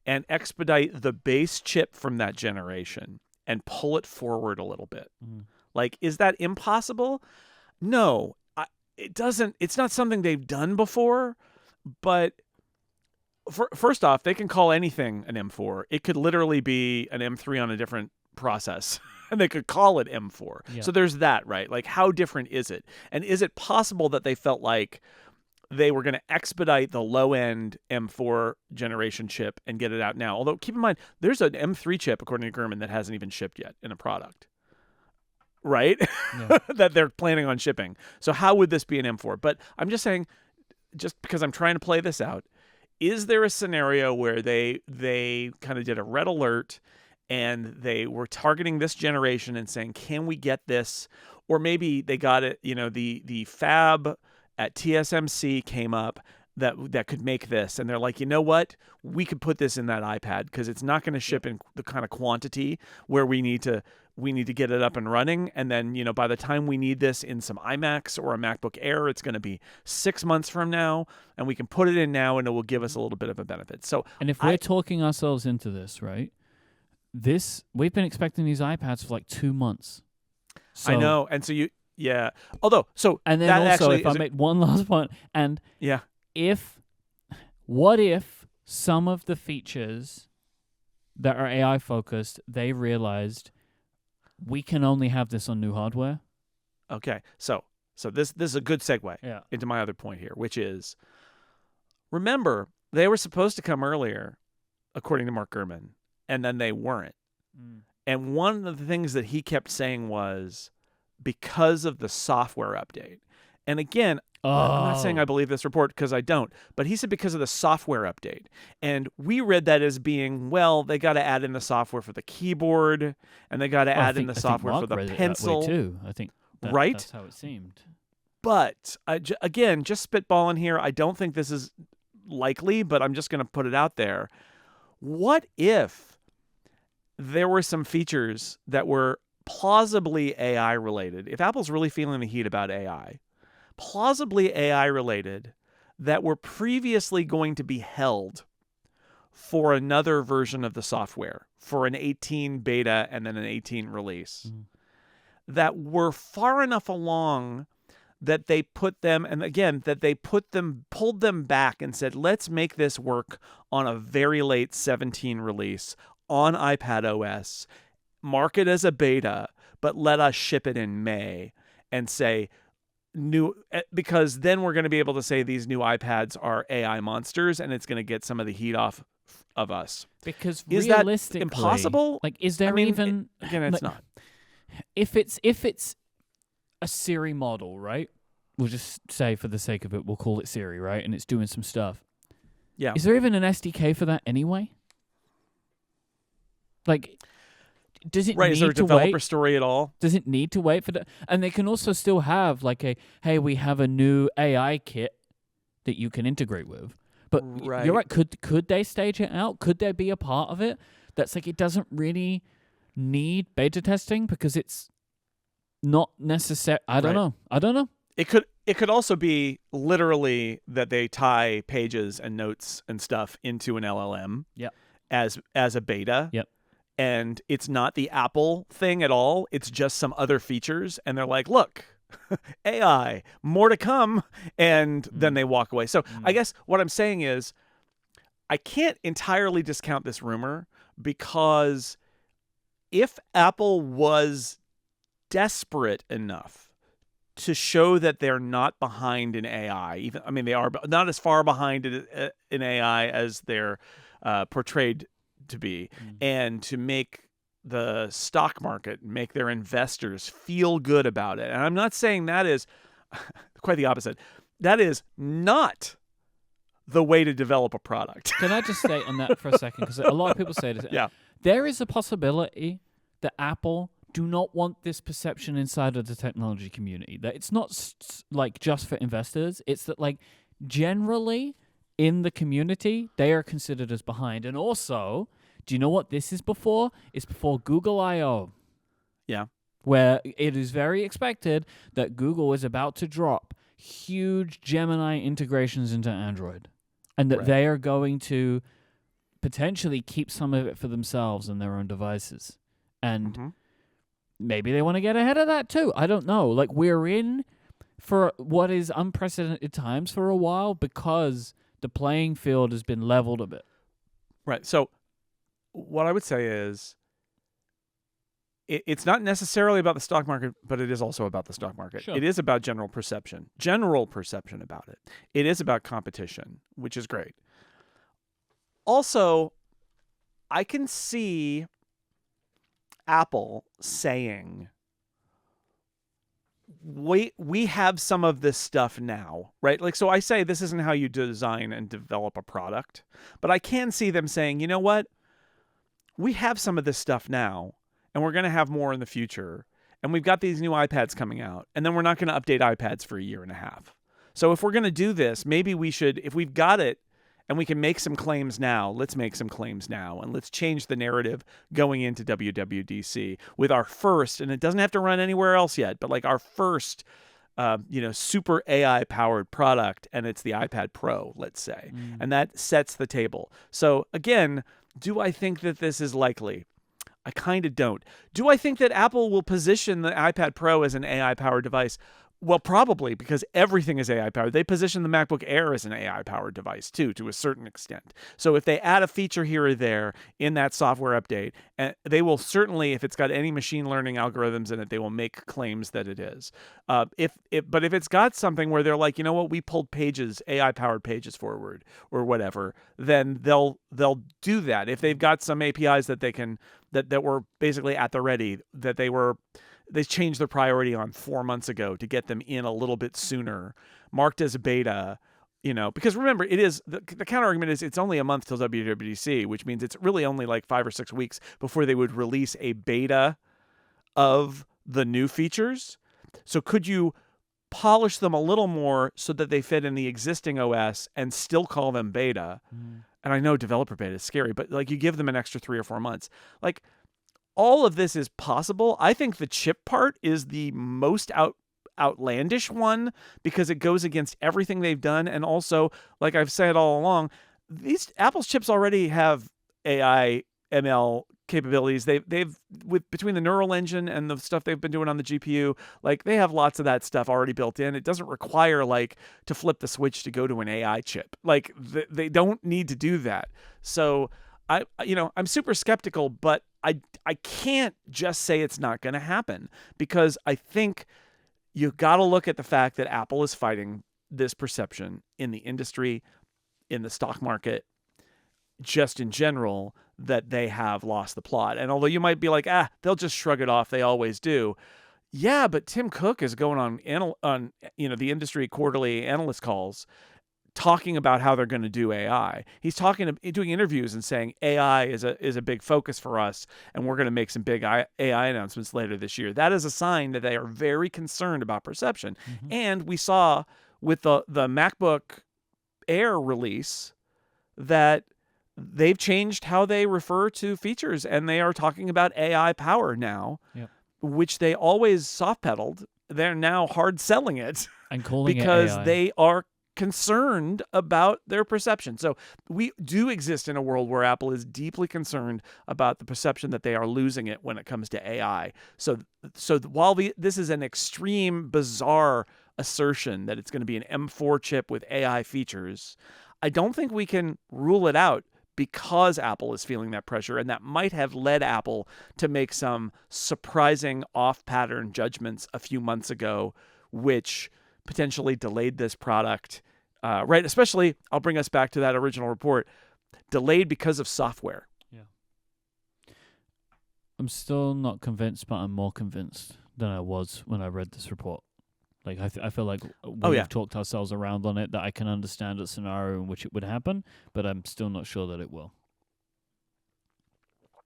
and expedite the base chip from that generation and pull it forward a little bit. Mm. Like, is that impossible? No, it doesn't. It's not something they've done before, but first off, they can call anything an M4. It could literally be an M3 on a different process, and they could call it M4. Yeah. So there's that, right? Like, how different is it? And is it possible that they felt like they were going to expedite the low-end M4 generation chip and get it out now? Although, keep in mind, there's an M3 chip, according to Gurman, that hasn't even shipped yet in a product, right? Yeah. That they're planning on shipping. So how would this be an M4? But I'm just saying, just because I'm trying to play this out, is there a scenario where they kind of did a red alert and they were targeting this generation and saying, can we get this? Or maybe they got it, the fab at TSMC came up that could make this, and they're like, you know what? We could put this in that iPad because it's not going to ship in the kind of quantity where we need to get it up and running. And then, by the time we need this in some iMacs or a MacBook Air, it's going to be 6 months from now, and we can put it in now, and it will give us a little bit of a benefit. So, and if we're talking ourselves into this, right? We've been expecting these iPads for like 2 months. So, I know, and so yeah. Although, and then also, if I make one last point, and yeah, what if some of the features that are AI focused, they realized we can only have this on new hardware? Okay, so this is a good segue into my other point here, which is remember, they were supposed to come earlier, according to Mark Gurman, and then they weren't. And one of the things that he kept saying was because of the software update. And again, I'm not saying I believe this report because I don't, but he said because of the software update. And we read that as being, well, they got to add in the software for the keyboard, and they got to add in the software for the pencil. Too. I think right? That's how it seemed. But again, just spitballing here, I don't think this is likely, but I'm just going to put it out there. What if there were some features that were plausibly AI related? If Apple's really feeling the heat about AI, plausibly AI related, that were previously going to be held for another version of the software, for an 18 beta and then an 18 release, that were far enough along that they put them, and again, that they pulled them back and said, let's make this work on a very late 17 release on iPad OS, mark it as a beta, but let us ship it in May and say, because then we're going to be able to say these new iPads are AI monsters, and it's going to get some of the heat off of us. Because is realistically, that impossible? Like, is there even again? It's not. If it's a Siri model, right? We'll just say, for the sake of it, we'll call it Siri, right? And it's doing some stuff. Yeah. Is there even an SDK for that anyway? Like, does it need is there a to developer wait? story at all? Does it need to wait for that? And they can also still have like hey, we have a new AI kit that you can integrate with. But you're right. Could they stage it out? Could there be a part of it that's like it doesn't really need beta testing because it's not necessary? I don't know. It could also be literally that they tie pages and notes and stuff into an LLM. Yep. As a beta. Yep. And it's not the Apple thing at all. It's just some other features. And they're like, look, AI, more to come. And then they walk away. So I guess what I'm saying is I can't entirely discount this rumor, because if Apple was desperate enough to show that they're not behind in AI, they are not as far behind in AI as they're portrayed to be, and to make the stock market, make their investors feel good about it. And I'm not saying that is quite the opposite. That is not the way to develop a product. Can I just stay on that for a second? Because a lot of people say this. Yeah. There is a possibility that Apple do not want this perception inside of the technology community. That it's not like just for investors. It's that like generally in the community, they are considered as behind. And also, do you know what this is before? It's before Google I/O. Yeah. Where it is very expected that Google is about to drop huge Gemini integrations into Android. And that they are going to potentially keep some of it for themselves and their own devices. And maybe they want to get ahead of that too. I don't know. Like, we're in for what is unprecedented times for a while because the playing field has been leveled a bit. Right. So what I would say is it's not necessarily about the stock market, but it is also about the stock market. Sure. It is about general perception about it. It is about competition, which is great. Also, I can see Apple saying, we have some of this stuff now, right? Like, so I say this isn't how you design and develop a product, but I can see them saying, you know what? We have some of this stuff now, and we're going to have more in the future. And we've got these new iPads coming out, and then we're not going to update iPads for a year and a half. So if we're going to do this, maybe we should, if we've got it and we can make some claims now, let's make some claims now, and let's change the narrative going into WWDC with our first, and it doesn't have to run anywhere else yet, but like our first, super AI powered product, and it's the iPad Pro, let's say, and that sets the table. So again, do I think that this is likely? I kind of don't. Do I think that Apple will position the iPad Pro as an AI powered device? Well, probably because everything is AI powered. They position the MacBook Air as an AI powered device too, to a certain extent. So if they add a feature here or there in that software update, and they will certainly, if it's got any machine learning algorithms in it, they will make claims that it is. But if it's got something where they're like, you know what, we pulled pages, AI powered pages forward or whatever, then they'll do that. If they've got some APIs that they can that were basically at the ready, that they changed their priority on 4 months ago to get them in a little bit sooner, marked as a beta, because remember, it is the counter argument is it's only a month till WWDC, which means it's really only like 5 or 6 weeks before they would release a beta of the new features. So could you polish them a little more so that they fit in the existing OS and still call them beta? And I know developer beta is scary, but like you give them an extra 3 or 4 months. Like, all of this is possible. I think the chip part is the most outlandish one because it goes against everything they've done. And also, like I've said all along, these Apple's chips already have AI ML capabilities. They've between the neural engine and the stuff they've been doing on the GPU, like they have lots of that stuff already built in. It doesn't require like to flip the switch to go to an AI chip. Like they don't need to do that. So I'm super skeptical, but I can't just say it's not going to happen because I think you got to look at the fact that Apple is fighting this perception in the industry, in the stock market, just in general, that they have lost the plot. And although you might be like, they'll just shrug it off, they always do. Yeah, but Tim Cook is going on the industry quarterly analyst calls talking about how they're going to do AI. He's doing interviews and saying AI is a big focus for us, and we're going to make some big AI announcements later this year. That is a sign that they are very concerned about perception. Mm-hmm. And we saw with the MacBook Air release that they've changed how they refer to features, and they are talking about AI power now, which they always soft pedaled. They're now hard selling it and calling because it AI. They are concerned about their perception. So we do exist in a world where Apple is deeply concerned about the perception that they are losing it when it comes to AI. So while this is an extreme, bizarre assertion that it's going to be an M4 chip with AI features, I don't think we can rule it out because Apple is feeling that pressure, and that might have led Apple to make some surprising off-pattern judgments a few months ago, which potentially delayed this product, right? Especially, I'll bring us back to that original report, delayed because of software. Yeah. I'm still not convinced, but I'm more convinced than I was when I read this report. Like, I feel like we've talked ourselves around on it, that I can understand a scenario in which it would happen, but I'm still not sure that it will.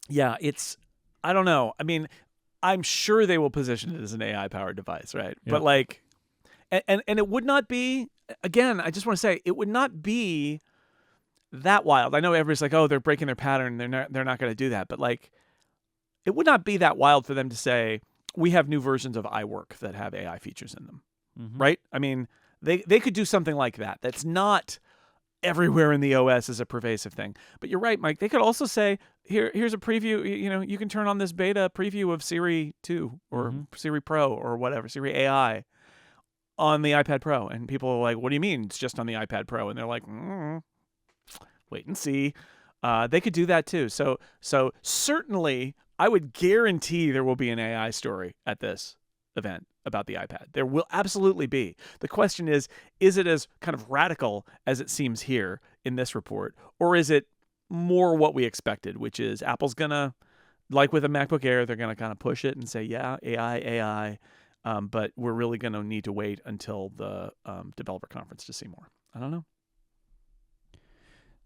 Yeah, I don't know. I mean, I'm sure they will position it as an AI-powered device, right? Yeah. But like, and it would not be, again, I just want to say, it would not be that wild. I know everybody's like, oh, they're breaking their pattern, they're not going to do that. But like, it would not be that wild for them to say, we have new versions of iWork that have AI features in them, right? I mean, they could do something like that. That's not everywhere in the OS as a pervasive thing. But you're right, Myke. They could also say, here's a preview. You can turn on this beta preview of Siri 2 or Siri Pro or whatever, Siri AI on the iPad Pro. And people are like, what do you mean it's just on the iPad Pro? And they're like, wait and see. They could do that too. So certainly, I would guarantee there will be an AI story at this event about the iPad. There will absolutely be. The question is it as kind of radical as it seems here in this report, or is it more what we expected, which is Apple's going to, like with a MacBook Air, they're going to kind of push it and say, yeah, AI, but we're really going to need to wait until the developer conference to see more. I don't know.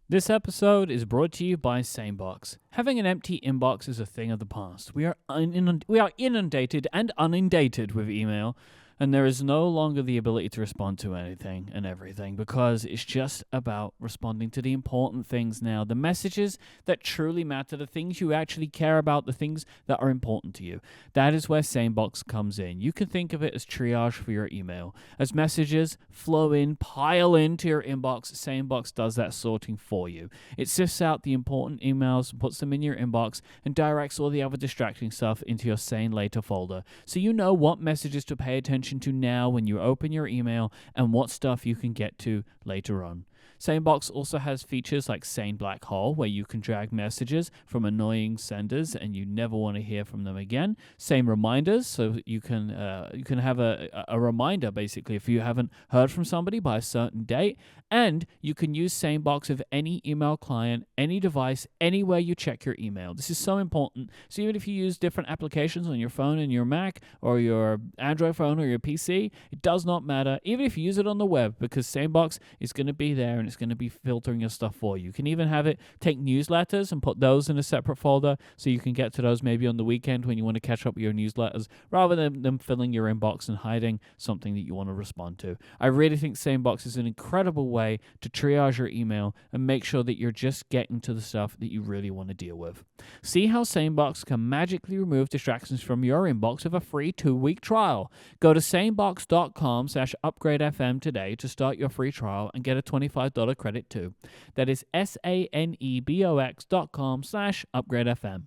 This episode is brought to you by SaneBox. Having an empty inbox is a thing of the past. We are inundated and inundated with email, and there is no longer the ability to respond to anything and everything because it's just about responding to the important things now, the messages that truly matter, the things you actually care about, the things that are important to you. That is where SaneBox comes in. You can think of it as triage for your email. As messages flow in, pile into your inbox, SaneBox does that sorting for you. It sifts out the important emails, puts them in your inbox, and directs all the other distracting stuff into your Sane Later folder, so you know what messages to pay attention attention to now when you open your email and what stuff you can get to later on. SaneBox also has features like Sane Black Hole, where you can drag messages from annoying senders and you never want to hear from them again. Sane Reminders, so you can have a reminder basically if you haven't heard from somebody by a certain date. And you can use SaneBox with any email client, any device, anywhere you check your email. This is so important. So even if you use different applications on your phone and your Mac or your Android phone or your PC, it does not matter. Even if you use it on the web, because SaneBox is going to be there and it's going to be filtering your stuff for you. You can even have it take newsletters and put those in a separate folder so you can get to those maybe on the weekend when you want to catch up with your newsletters, rather than them filling your inbox and hiding something that you want to respond to. I really think SaneBox is an incredible way to triage your email and make sure that you're just getting to the stuff that you really want to deal with. See how SaneBox can magically remove distractions from your inbox with a free 2-week trial. Go to sanebox.com/upgradefm today to start your free trial and get a $25 credit too. That is sanebox.com/upgradefm.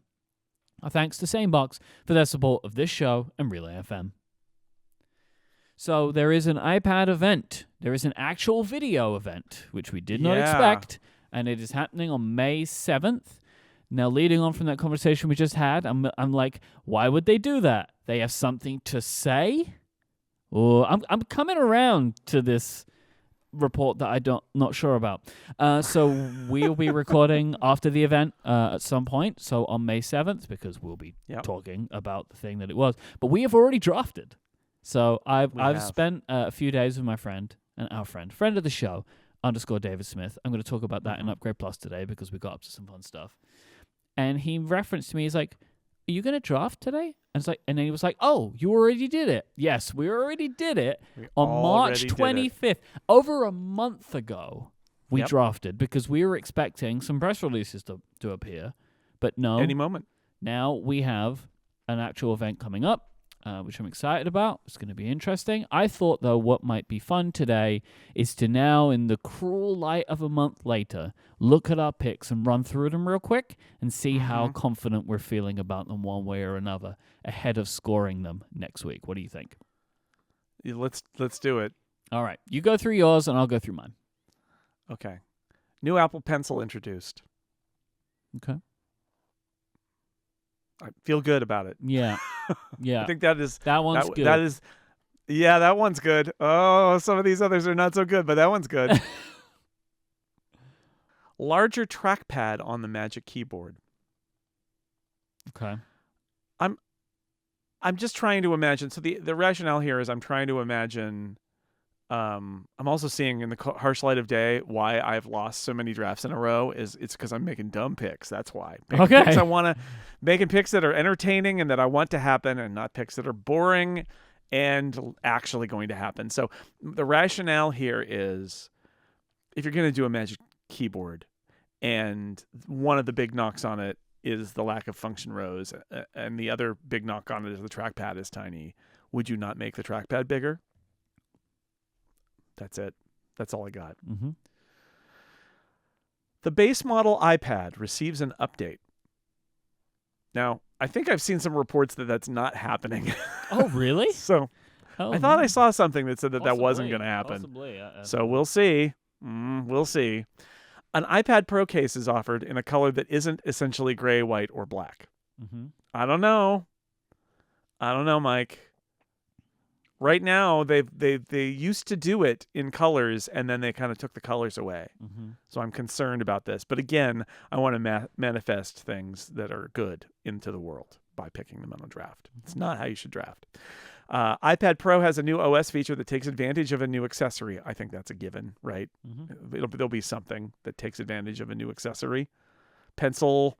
Our thanks to SaneBox for their support of this show and Relay FM. So there is an iPad event. There is an actual video event, which we did not expect, and it is happening on May 7th. Now, leading on from that conversation we just had, I'm like, why would they do that? They have something to say? Or I'm coming around to this report that not sure about. So we'll be recording after the event at some point. So on May 7th, because we'll be talking about the thing that it was. But we have already drafted. So I've spent a few days with my friend and our friend of the show, _David Smith. I'm going to talk about that in Upgrade Plus today because we got up to some fun stuff. And he referenced to me, he's like, are you going to draft today? And then he was like, oh, you already did it. Yes, we already did it on March 25th. Over a month ago, we drafted because we were expecting some press releases to appear. But no. Any moment. Now we have an actual event coming up, which I'm excited about. It's going to be interesting. I thought, though, what might be fun today is to now, in the cruel light of a month later, look at our picks and run through them real quick and see how confident we're feeling about them one way or another ahead of scoring them next week. What do you think? Yeah, let's do it. All right. You go through yours and I'll go through mine. Okay. New Apple Pencil introduced. Okay. I feel good about it. Yeah. Yeah. I think that one's good. That one's good. Oh, some of these others are not so good, but that one's good. Larger trackpad on the Magic Keyboard. Okay. I'm just trying to imagine. So the rationale here is I'm trying to imagine. I'm also seeing in the harsh light of day why I've lost so many drafts in a row it's because I'm making dumb picks. That's why. Making picks that are entertaining and that I want to happen, and not picks that are boring and actually going to happen. So the rationale here is, if you're going to do a Magic Keyboard, and one of the big knocks on it is the lack of function rows, and the other big knock on it is the trackpad is tiny, would you not make the trackpad bigger? That's it. That's all I got. Mm-hmm. The base model iPad receives an update. Now, I think I've seen some reports that that's not happening. Oh, really? I thought I saw something that said that wasn't going to happen. Possibly. So we'll see. We'll see. An iPad Pro case is offered in a color that isn't essentially gray, white, or black. Mm-hmm. I don't know, Myke. Right now, they used to do it in colors, and then they kind of took the colors away. Mm-hmm. So I'm concerned about this. But again, I want to manifest things that are good into the world by picking them on a draft. It's not how you should draft. iPad Pro has a new OS feature that takes advantage of a new accessory. I think that's a given, right? Mm-hmm. There'll be something that takes advantage of a new accessory. Pencil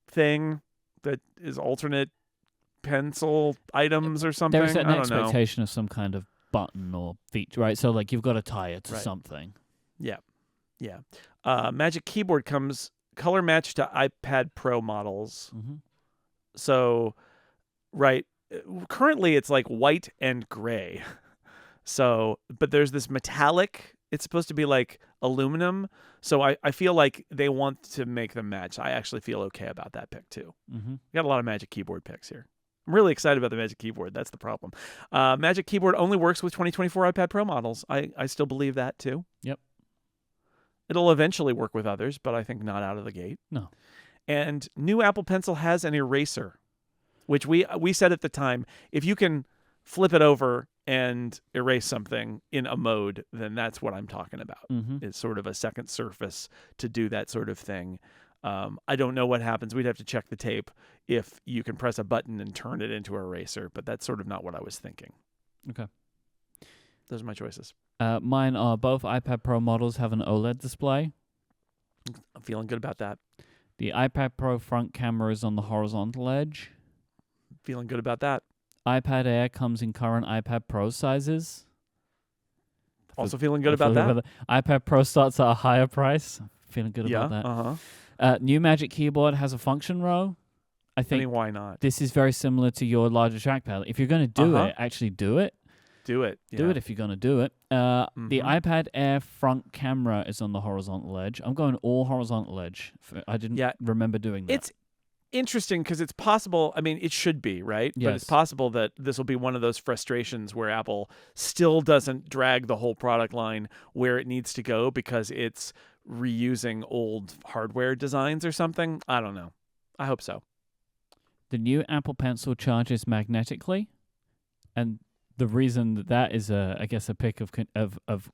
thing that is alternate pencil items or something. There's an expectation of some kind of button or feature, right? So like you've got to tie it to something. Yeah. Magic Keyboard comes color matched to iPad Pro models. Mm-hmm. So, right. Currently it's like white and gray. So, but there's this metallic. It's supposed to be like aluminum. So I feel like they want to make them match. I actually feel okay about that pick too. Mm-hmm. We got a lot of Magic Keyboard picks here. I'm really excited about the Magic Keyboard. That's the problem. Magic Keyboard only works with 2024 iPad Pro models. I still believe that too. Yep. It'll eventually work with others, but I think not out of the gate. No. And new Apple Pencil has an eraser, which we said at the time, if you can flip it over and erase something in a mode, then that's what I'm talking about. Mm-hmm. It's sort of a second surface to do that sort of thing. I don't know what happens. We'd have to check the tape if you can press a button and turn it into an eraser, but that's sort of not what I was thinking. Okay. Those are my choices. Mine are both iPad Pro models have an OLED display. I'm feeling good about that. The iPad Pro front camera is on the horizontal edge. Feeling good about that. iPad Air comes in current iPad Pro sizes. Also feeling good about that. iPad Pro starts at a higher price. Feeling good about that. Uh-huh. New Magic Keyboard has a function row. I think why not? this is very similar to your larger trackpad. If you're going to do it, actually do it. Do it. Yeah. Do it if you're going to do it. The iPad Air front camera is on the horizontal edge. I'm going all horizontal edge. I didn't remember doing that. It's interesting because it's possible. I mean, it should be, right? Yes. But it's possible that this will be one of those frustrations where Apple still doesn't drag the whole product line where it needs to go because it's reusing old hardware designs or something. I don't know. I hope so. The new Apple Pencil charges magnetically, and the reason that is I guess a pick of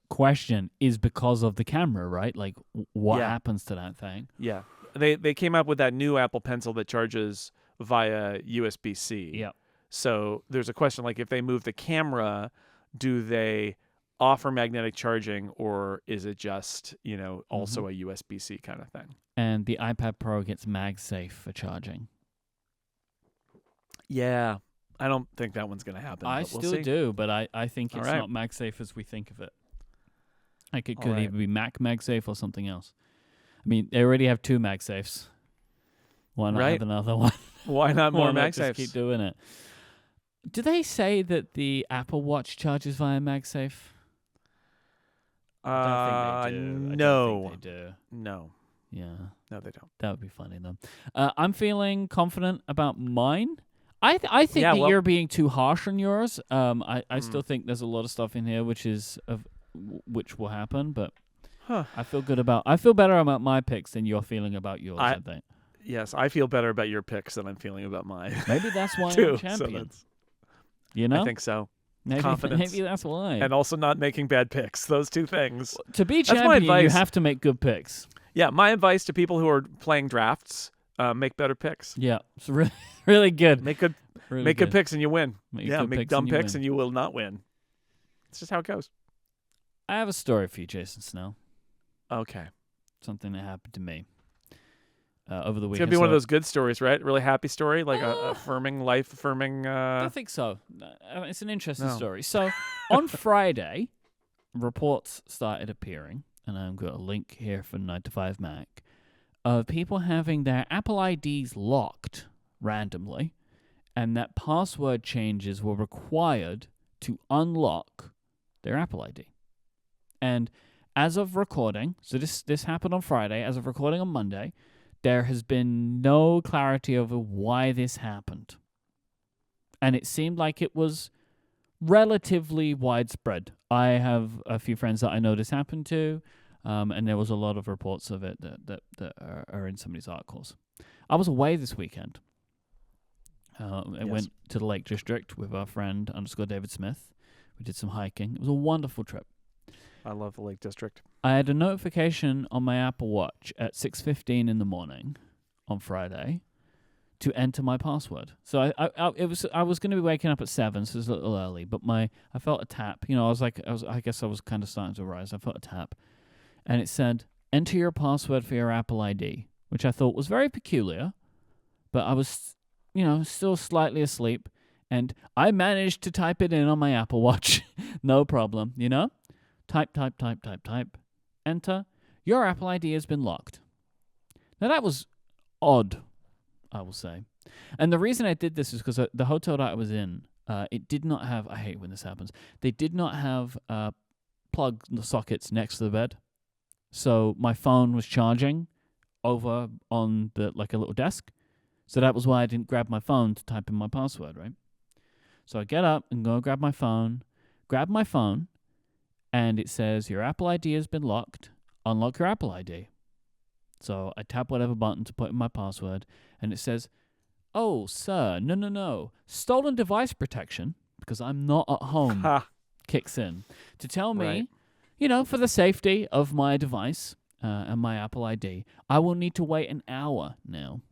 question is because of the camera, right? Like what happens to that thing? Yeah. They came up with that new Apple Pencil that charges via USB-C. Yeah. So there's a question like if they move the camera, do they offer magnetic charging or is it just, also a USB-C kind of thing? And the iPad Pro gets MagSafe for charging. Yeah. I don't think that one's going to happen. I we'll still see. do, but I think it's right. not MagSafe as we think of it. Like it could right. either be Mac MagSafe or something else. I mean, they already have 2 MagSafes. Why not have another one? Why not more MagSafes? Just keep doing it. Do they say that the Apple Watch charges via MagSafe? I don't think they do. No. I don't think they do. No. Yeah. No, they don't. That would be funny, though. I'm feeling confident about mine. I think that you're being too harsh on yours. I still think there's a lot of stuff in here which will happen, but I feel better about my picks than you're feeling about yours, I think. Yes, I feel better about your picks than I'm feeling about mine. Maybe that's why I'm champion. I think so. Maybe, Confidence. Maybe that's why. And also not making bad picks. Those two things. To be champion, you have to make good picks. Yeah, my advice to people who are playing drafts, make better picks. Yeah, it's really, really good. Make good picks and you win. Make dumb picks and you will not win. It's just how it goes. I have a story for you, Jason Snell. Okay. Something that happened to me over the weekend. It's going to be one of those good stories, right? Really happy story? Like a life-affirming... I think so. It's an interesting story. So, on Friday, reports started appearing, and I've got a link here for 9 to 5 Mac, of people having their Apple IDs locked randomly, and that password changes were required to unlock their Apple ID. And as of recording, so this happened on Friday, as of recording on Monday, there has been no clarity over why this happened. And it seemed like it was relatively widespread. I have a few friends that I know this happened to, and there was a lot of reports of it that are in some of these articles. I was away this weekend. I went to the Lake District with our friend _David Smith. We did some hiking. It was a wonderful trip. I love the Lake District. I had a notification on my Apple Watch at 6:15 in the morning on Friday to enter my password. So I was going to be waking up at 7, so it was a little early, but I felt a tap. I guess I was kind of starting to rise. I felt a tap, and it said, "Enter your password for your Apple ID," which I thought was very peculiar, but I was, still slightly asleep, and I managed to type it in on my Apple Watch, no problem. Type, enter. Your Apple ID has been locked. Now that was odd, I will say. And the reason I did this is because the hotel that I was in, it did not have, I hate when this happens, they did not have plug sockets next to the bed. So my phone was charging over on a little desk. So that was why I didn't grab my phone to type in my password, right? So I get up and go grab my phone, and it says, your Apple ID has been locked. Unlock your Apple ID. So I tap whatever button to put in my password, and it says, oh, sir, no. Stolen device protection, because I'm not at home, kicks in to tell me, for the safety of my device and my Apple ID, I will need to wait an hour now.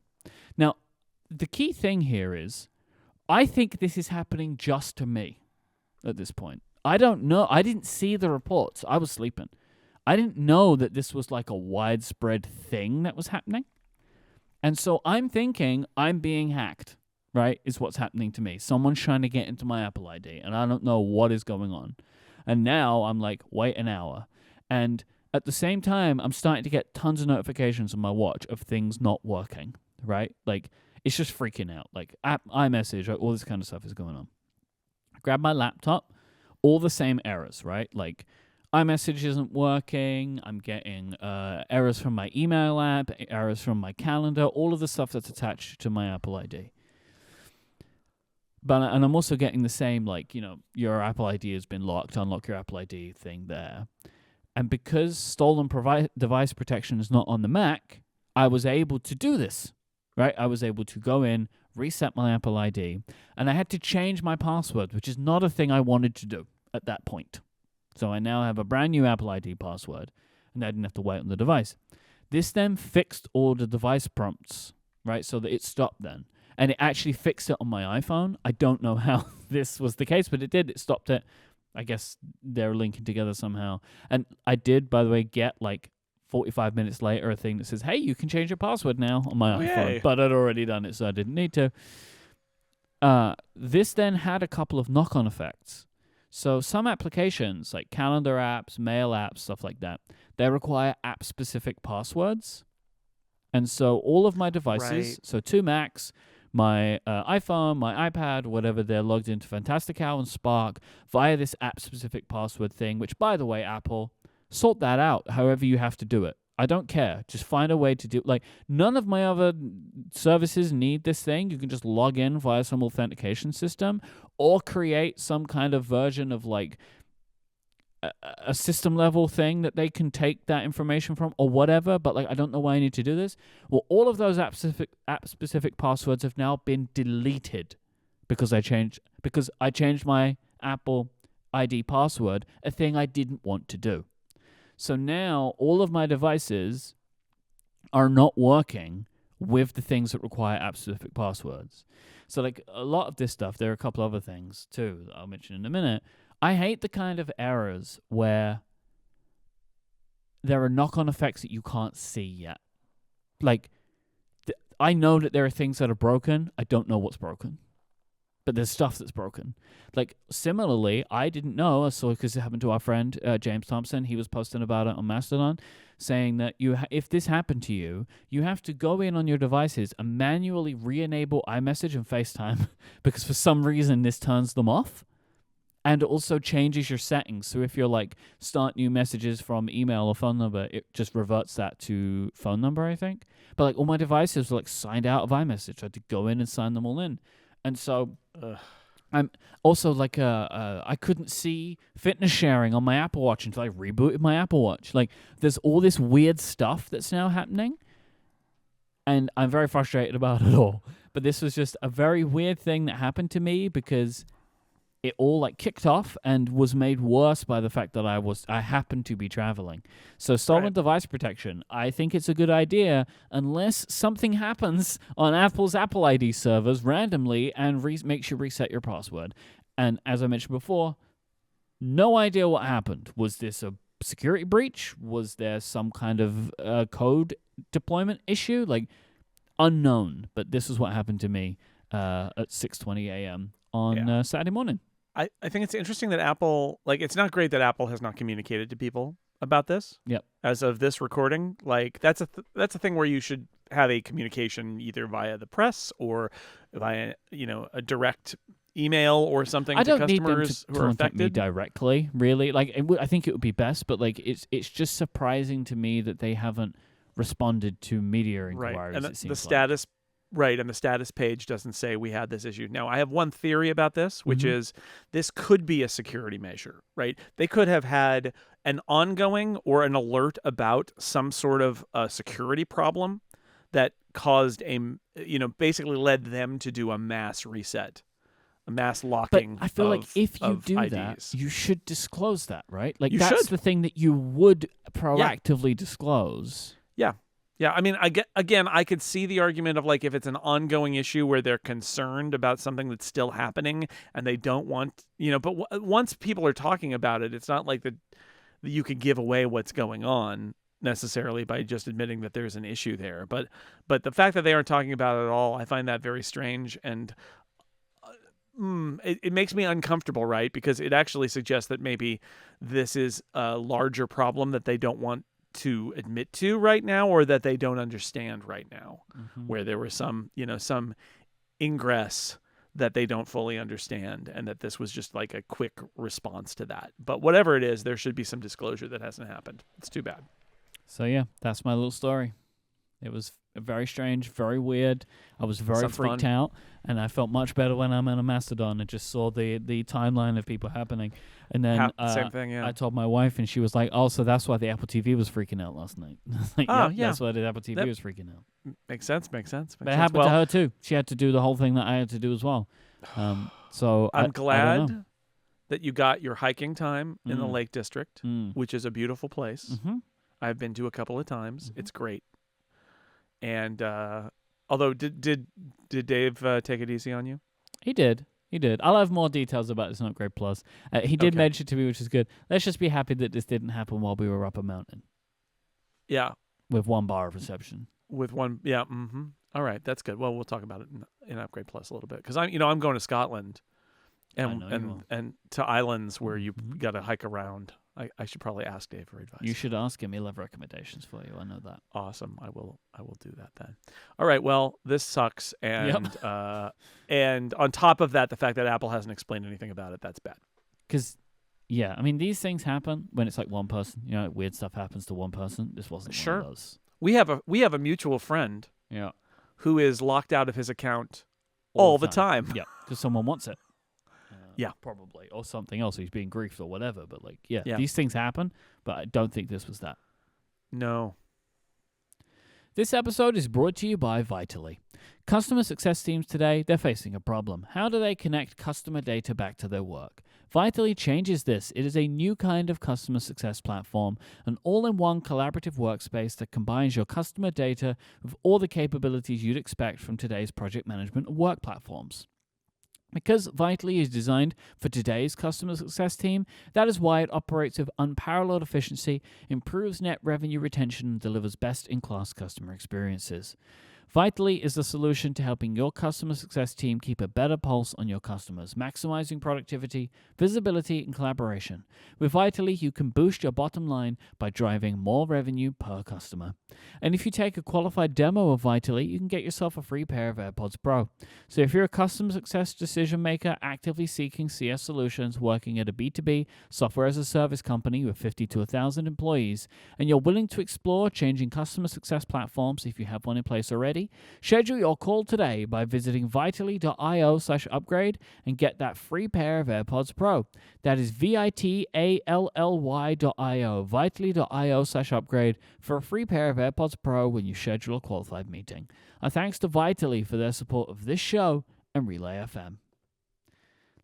Now, the key thing here is, I think this is happening just to me at this point. I don't know. I didn't see the reports. I was sleeping. I didn't know that this was like a widespread thing that was happening. And so I'm thinking I'm being hacked, right, is what's happening to me. Someone's trying to get into my Apple ID, and I don't know what is going on. And now I'm like, wait an hour. And at the same time, I'm starting to get tons of notifications on my watch of things not working, right? Like, it's just freaking out. Like, iMessage, all this kind of stuff is going on. I grab my laptop, all the same errors, right? Like, iMessage isn't working. I'm getting errors from my email app, errors from my calendar, all of the stuff that's attached to my Apple ID. And I'm also getting the same, like, your Apple ID has been locked, unlock your Apple ID thing there. And because stolen device protection is not on the Mac, I was able to do this, right? I was able to go in, reset my Apple ID, and I had to change my password, which is not a thing I wanted to do at that point. So I now have a brand new Apple ID password, and I didn't have to wait on the device. This then fixed all the device prompts, right, so that it stopped then. And it actually fixed it on my iPhone. I don't know how this was the case, but it did. It stopped it. I guess they're linking together somehow. And I did, by the way, get like 45 minutes later a thing that says, hey, you can change your password now on my iPhone. Yay. But I'd already done it, so I didn't need to. This then had a couple of knock-on effects. So some applications, like calendar apps, mail apps, stuff like that, they require app-specific passwords. And so all of my devices, so 2 Macs, my iPhone, my iPad, whatever, they're logged into Fantastical and Spark via this app-specific password thing, which, by the way, Apple, sort that out however you have to do it. I don't care. Just find a way to do... Like, none of my other services need this thing. You can just log in via some authentication system or create some kind of version of, like, a system-level thing that they can take that information from or whatever, but, like, I don't know why I need to do this. Well, all of those app-specific passwords have now been deleted because I changed my Apple ID password, a thing I didn't want to do. So now all of my devices are not working with the things that require app-specific passwords. So, like, a lot of this stuff, there are a couple other things, too, that I'll mention in a minute. I hate the kind of errors where there are knock-on effects that you can't see yet. Like, I know that there are things that are broken. I don't know what's broken. But there's stuff that's broken. Like, similarly, I didn't know, because it happened to our friend, James Thompson. He was posting about it on Mastodon, saying that if this happened to you, you have to go in on your devices and manually re-enable iMessage and FaceTime, because for some reason this turns them off. And also changes your settings. So if you're like, start new messages from email or phone number, it just reverts that to phone number, I think. But like all my devices were like signed out of iMessage. I had to go in and sign them all in. And so I'm also like, I couldn't see fitness sharing on my Apple Watch until I rebooted my Apple Watch. Like there's all this weird stuff that's now happening. And I'm very frustrated about it all. But this was just a very weird thing that happened to me because it all like kicked off and was made worse by the fact that I happened to be traveling. So stolen device protection, I think it's a good idea unless something happens on Apple's Apple ID servers randomly and makes you reset your password. And as I mentioned before, no idea what happened. Was this a security breach? Was there some kind of code deployment issue? Like unknown. But this is what happened to me at 6:20 a.m. on Saturday morning. I think it's interesting that Apple, like, it's not great that Apple has not communicated to people about this. Yep. As of this recording, like, that's a thing where you should have a communication either via the press or via, a direct email or something to customers who are affected. Contact me directly, really. Like, I think it would be best, but like, it's just surprising to me that they haven't responded to media inquiries. And it seems the status Right, and the status page doesn't say we had this issue. Now, I have one theory about this, which is this could be a security measure, right? They could have had an ongoing or an alert about some sort of security problem that caused basically led them to do a mass reset, a mass locking. But I feel like if you do IDs. that, you should disclose that, right? Like You that's should. the thing that you would proactively disclose. Yeah, I mean, I could see the argument of like if it's an ongoing issue where they're concerned about something that's still happening and they don't want, but once people are talking about it, it's not like that you can give away what's going on necessarily by just admitting that there's an issue there. But the fact that they aren't talking about it at all, I find that very strange, and it makes me uncomfortable, right? Because it actually suggests that maybe this is a larger problem that they don't want to admit to right now, or that they don't understand right now, where there was some ingress that they don't fully understand, and that this was just like a quick response to that. But whatever it is, there should be some disclosure that hasn't happened. It's too bad. So yeah, that's my little story. It was very strange, very weird. I was very Sounds freaked fun. out, and I felt much better when I'm in a Mastodon and just saw the timeline of people happening. And then Same thing, yeah. I told my wife, and she was like, "Oh, so that's why the Apple TV was freaking out last night." I was like, Oh, "Yep, yeah. that's why the Apple TV was freaking out." Makes sense. But it happened to her too. She had to do the whole thing that I had to do as well. So I'm I don't glad know. that you got your hiking time in the Mm. Lake District, which is a beautiful place. Mm-hmm. I've been to a couple of times. It's great. And although, did Dave take it easy on you? He did. I'll have more details about this on Upgrade Plus. He did Okay. mention to me, which is good. Let's just be happy that this didn't happen while we were up a mountain Yeah, with 1 bar of reception. with one. Yeah. All right, that's good. Well, we'll talk about it in Upgrade Plus a little bit, because I'm going to Scotland, and I know you will. and to islands where you got to hike around. I should probably ask Dave for advice. You should ask him. He'll have recommendations for you. I know that. Awesome. I will do that then. All right. Well, this sucks, and and on top of that, the fact that Apple hasn't explained anything about it, that's bad. Because, yeah, I mean, these things happen when it's like one person. Like weird stuff happens to one person. This wasn't one of those. We have a mutual friend Yeah. who is locked out of his account all the time. Yeah, because someone wants it. Yeah. Probably. Or something else. He's being griefed or whatever. But, like, yeah, Yeah. these things happen, but I don't think this was that. No. This episode is brought to you by Vitally. Customer success teams today, they're facing a problem. How do they connect customer data back to their work? Vitally changes this. It is a new kind of customer success platform, an all-in-one collaborative workspace that combines your customer data with all the capabilities you'd expect from today's project management and work platforms. Because Vitally is designed for today's customer success team, that is why it operates with unparalleled efficiency, improves net revenue retention, and delivers best-in-class customer experiences. Vitally is the solution to helping your customer success team keep a better pulse on your customers, maximizing productivity, visibility, and collaboration. With Vitally, you can boost your bottom line by driving more revenue per customer. And if you take a qualified demo of Vitally, you can get yourself a free pair of AirPods Pro. So if you're a customer success decision maker actively seeking CS solutions, working at a B2B software as a service company with 50 to 1,000 employees, and you're willing to explore changing customer success platforms if you have one in place already, schedule your call today by visiting vitally.io/upgrade and get that free pair of AirPods Pro. That is vitally.io, vitally.io/upgrade for a free pair of AirPods Pro when you schedule a qualified meeting. Our thanks to Vitally for their support of this show and Relay FM.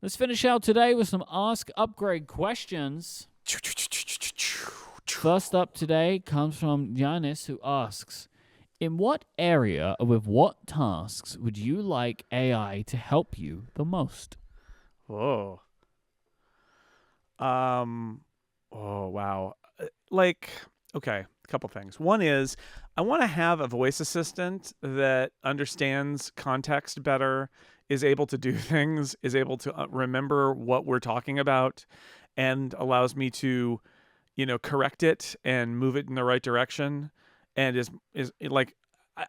Let's finish out today with some Ask Upgrade questions. First up today comes from Giannis, who asks, in what area or with what tasks would you like AI to help you the most? Whoa. Oh, wow. Okay, a couple things. One is I want to have a voice assistant that understands context better, is able to do things, is able to remember what we're talking about, and allows me to, correct it and move it in the right direction. And is like,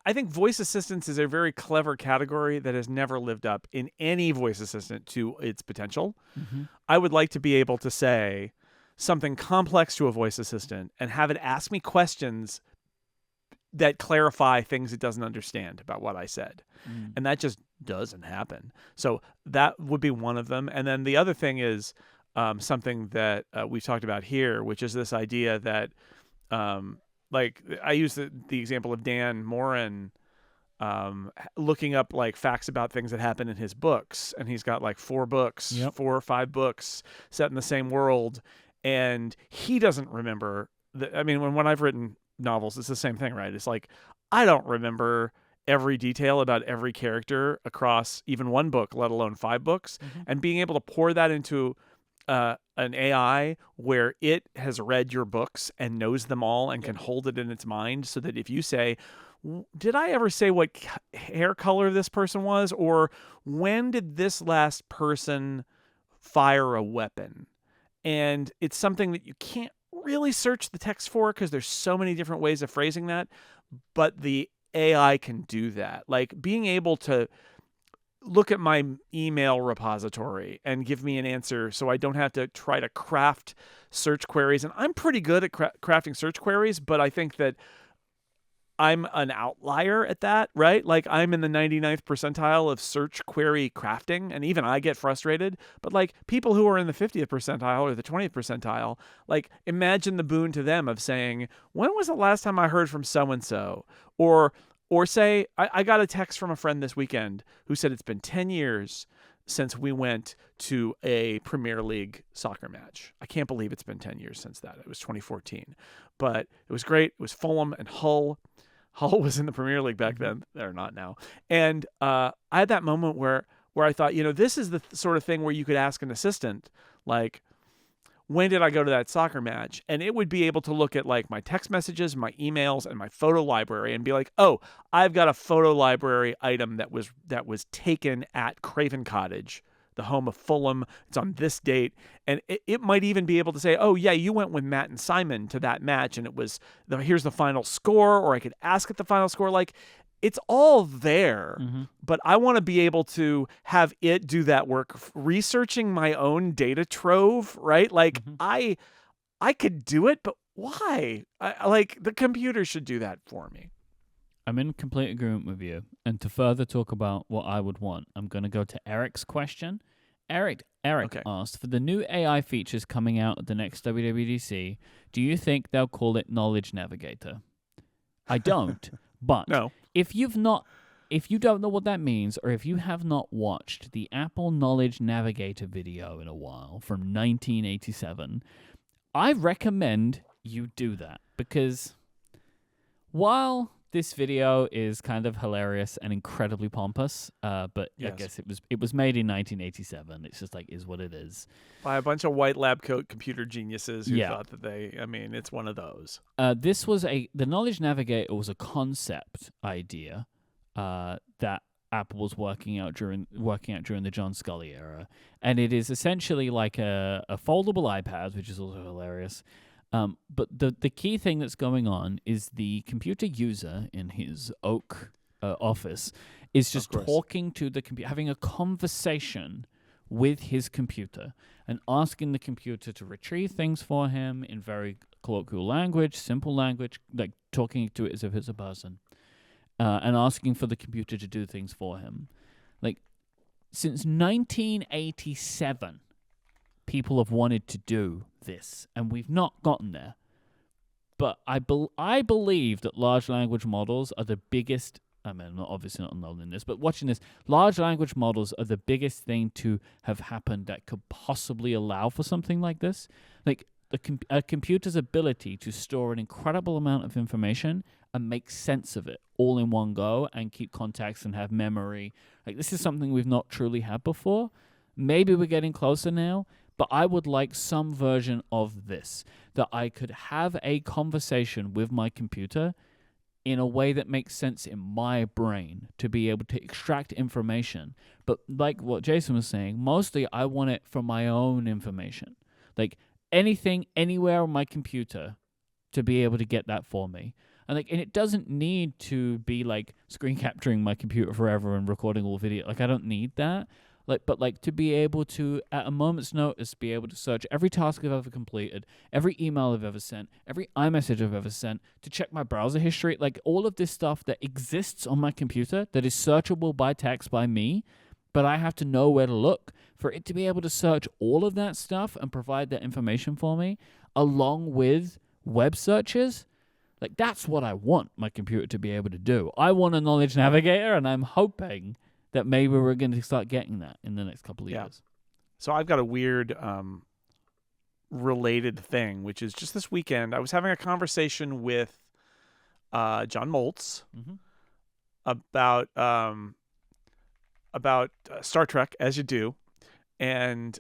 I think voice assistants is a very clever category that has never lived up in any voice assistant to its potential. Mm-hmm. I would like to be able to say something complex to a voice assistant and have it ask me questions that clarify things it doesn't understand about what I said. Mm. And that just doesn't happen. So that would be one of them. And then the other thing is something that we've talked about here, which is this idea that, like, I use the example of Dan Morin looking up like facts about things that happen in his books. And he's got like 4 or 5 books set in the same world. And he doesn't remember. I mean, when I've written novels, it's the same thing, right? It's like, I don't remember every detail about every character across even one book, let alone 5 books. Mm-hmm. And being able to pour that into an AI where it has read your books and knows them all and can hold it in its mind, so that if you say, did I ever say what hair color this person was? Or when did this last person fire a weapon? And it's something that you can't really search the text for because there's so many different ways of phrasing that. But the AI can do that. Like being able to look at my email repository and give me an answer so I don't have to try to craft search queries. And I'm pretty good at crafting search queries, but I think that I'm an outlier at that, right? Like I'm in the 99th percentile of search query crafting, and even I get frustrated. But like people who are in the 50th percentile or the 20th percentile, like imagine the boon to them of saying, when was the last time I heard from so-and-so? Or say, I got a text from a friend this weekend who said it's been 10 years since we went to a Premier League soccer match. I can't believe it's been 10 years since that. It was 2014. But it was great. It was Fulham and Hull. Hull was in the Premier League back then. They're not now. And I had that moment where I thought, this is the sort of thing where you could ask an assistant, like, when did I go to that soccer match? And it would be able to look at like my text messages, my emails, and my photo library and be like, oh, I've got a photo library item that was taken at Craven Cottage, the home of Fulham. It's on this date. And it might even be able to say, oh, yeah, you went with Matt and Simon to that match, and here's the final score, or I could ask at the final score. Like, it's all there, but I want to be able to have it do that work, researching my own data trove, right? Like, I could do it, but why? Like, the computer should do that for me. I'm in complete agreement with you. And to further talk about what I would want, I'm going to go to Eric's question. Eric asked, for the new AI features coming out at the next WWDC, do you think they'll call it Knowledge Navigator? I don't, but no. If you don't know what that means, or if you have not watched the Apple Knowledge Navigator video in a while from 1987, I recommend you do that, because while this video is kind of hilarious and incredibly pompous, but yes. I guess it was made in 1987. It's just like, is what it is. By a bunch of white lab coat computer geniuses who thought that it's one of those. The Knowledge Navigator was a concept idea that Apple was working out during the John Scully era, and it is essentially like a foldable iPad, which is also hilarious. But the key thing that's going on is the computer user in his Oak office is just talking to the computer, having a conversation with his computer and asking the computer to retrieve things for him in very colloquial language, simple language, like talking to it as if it's a person, and asking for the computer to do things for him. Like, since 1987, people have wanted to do this, and we've not gotten there. But I believe that large language models are the biggest. I mean, I'm obviously not involved in this, but watching this, large language models are the biggest thing to have happened that could possibly allow for something like this. Like, a computer's ability to store an incredible amount of information and make sense of it all in one go and keep context and have memory. Like, this is something we've not truly had before. Maybe we're getting closer now. But I would like some version of this, that I could have a conversation with my computer in a way that makes sense in my brain to be able to extract information. But like what Jason was saying, mostly I want it from my own information. Like anything, anywhere on my computer to be able to get that for me. And it doesn't need to be like screen capturing my computer forever and recording all video. Like, I don't need that. But to be able to, at a moment's notice, be able to search every task I've ever completed, every email I've ever sent, every iMessage I've ever sent, to check my browser history, like all of this stuff that exists on my computer that is searchable by text by me, but I have to know where to look for it to be able to search all of that stuff and provide that information for me, along with web searches. Like, that's what I want my computer to be able to do. I want a Knowledge Navigator, and I'm hoping that maybe we're going to start getting that in the next couple of years. So I've got a weird related thing, which is just this weekend, I was having a conversation with John Moltz about Star Trek, as you do. And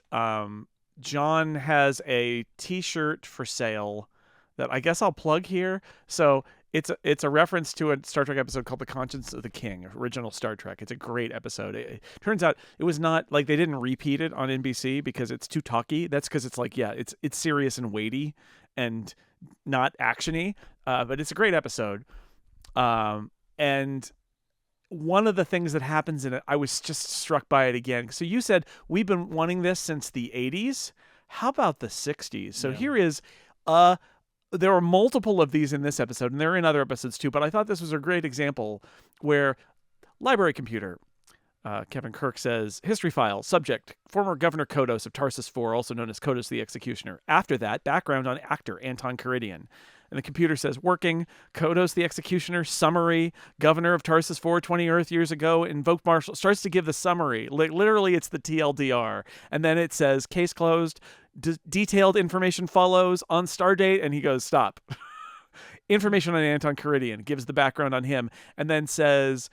John has a T-shirt for sale that I guess I'll plug here. So it's a reference to a Star Trek episode called The Conscience of the King, original Star Trek. It's a great episode. It turns out it was not, like, they didn't repeat it on NBC because it's too talky. That's because it's like, it's serious and weighty and not actiony. But it's a great episode. And one of the things that happens in it, I was just struck by it again. So you said we've been wanting this since the 80s. How about the 60s? So here is there are multiple of these in this episode, and they're in other episodes too, but I thought this was a great example where library computer, Kevin Kirk says, history file, subject, former Governor Kodos of Tarsus IV, also known as Kodos the Executioner. After that, background on actor Anton Karidian. And the computer says, working, Kodos the Executioner, summary, Governor of Tarsus IV, 20 Earth years ago, invoked martial, starts to give the summary. Literally, it's the TLDR. And then it says, case closed, detailed information follows on star date, and he goes, stop. Information on Anton Karidian, gives the background on him, and then says,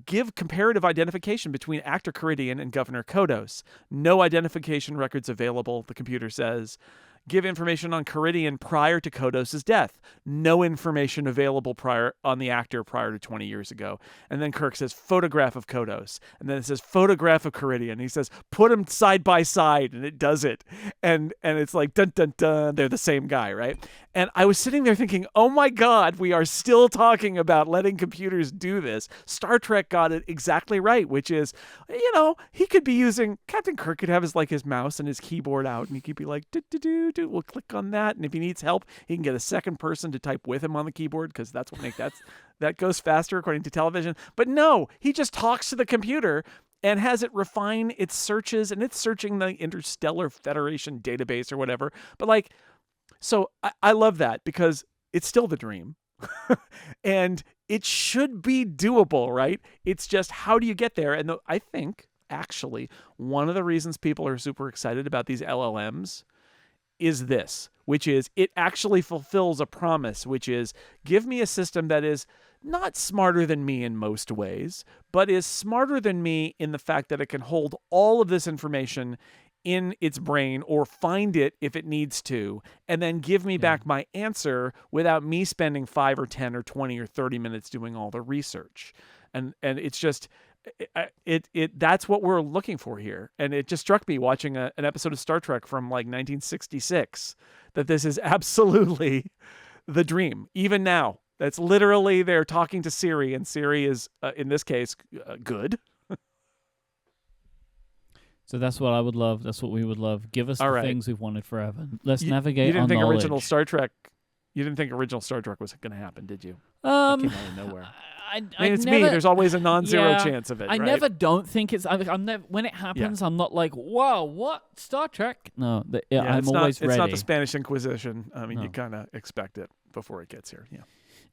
give comparative identification between actor Karidian and Governor Kodos. No identification records available, the computer says. Give information on Karidian prior to Kodos' death. No information available on the actor prior to 20 years ago. And then Kirk says, photograph of Kodos. And then it says, photograph of Karidian. He says, put them side by side, and it does it. And it's like, dun, dun, dun, they're the same guy, right? And I was sitting there thinking, oh my God, we are still talking about letting computers do this. Star Trek got it exactly right, which is, he could be using, Captain Kirk could have his mouse and his keyboard out, and he could be like, we'll click on that. And if he needs help, he can get a second person to type with him on the keyboard, because that's what that goes faster according to television. But no, he just talks to the computer and has it refine its searches, and it's searching the Interstellar Federation database or whatever. But so I love that, because it's still the dream. And it should be doable, right? It's just, how do you get there? And I think, actually, one of the reasons people are super excited about these LLMs is this, which is it actually fulfills a promise, which is, give me a system that is not smarter than me in most ways, but is smarter than me in the fact that it can hold all of this information in its brain, or find it if it needs to, and then give me back my answer without me spending 5 or 10 or 20 or 30 minutes doing all the research. And it's just, that's what we're looking for here. And it just struck me watching an episode of Star Trek from 1966 that this is absolutely the dream. Even now, that's literally, they're talking to Siri, and Siri is, in this case, good. So that's what I would love. That's what we would love. Give us the things we've wanted forever. Let's navigate. You didn't on think knowledge. original Star Trek? You didn't think original Star Trek was going to happen, did you? That came out of nowhere. I mean, it's me. There's always a non-zero chance of it. I never don't think it's. I'm never, when it happens, I'm not like, whoa, what Star Trek? No, I'm always ready. It's not the Spanish Inquisition. I mean, you kind of expect it before it gets here. Yeah.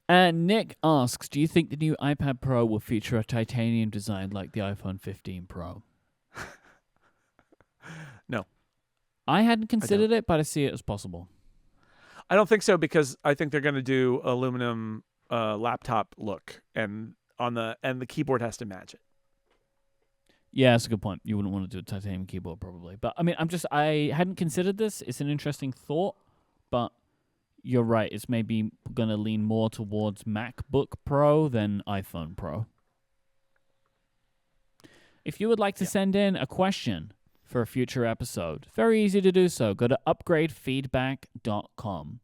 And Nick asks, do you think the new iPad Pro will feature a titanium design like the iPhone 15 Pro? No. I hadn't considered it, but I see it as possible. I don't think so, because I think they're going to do aluminum laptop look, and the keyboard has to match it. Yeah, that's a good point. You wouldn't want to do a titanium keyboard probably. But I mean, I hadn't considered this. It's an interesting thought, but you're right. It's maybe going to lean more towards MacBook Pro than iPhone Pro. If you would like to send in a question for a future episode, very easy to do so. Go to upgradefeedback.com.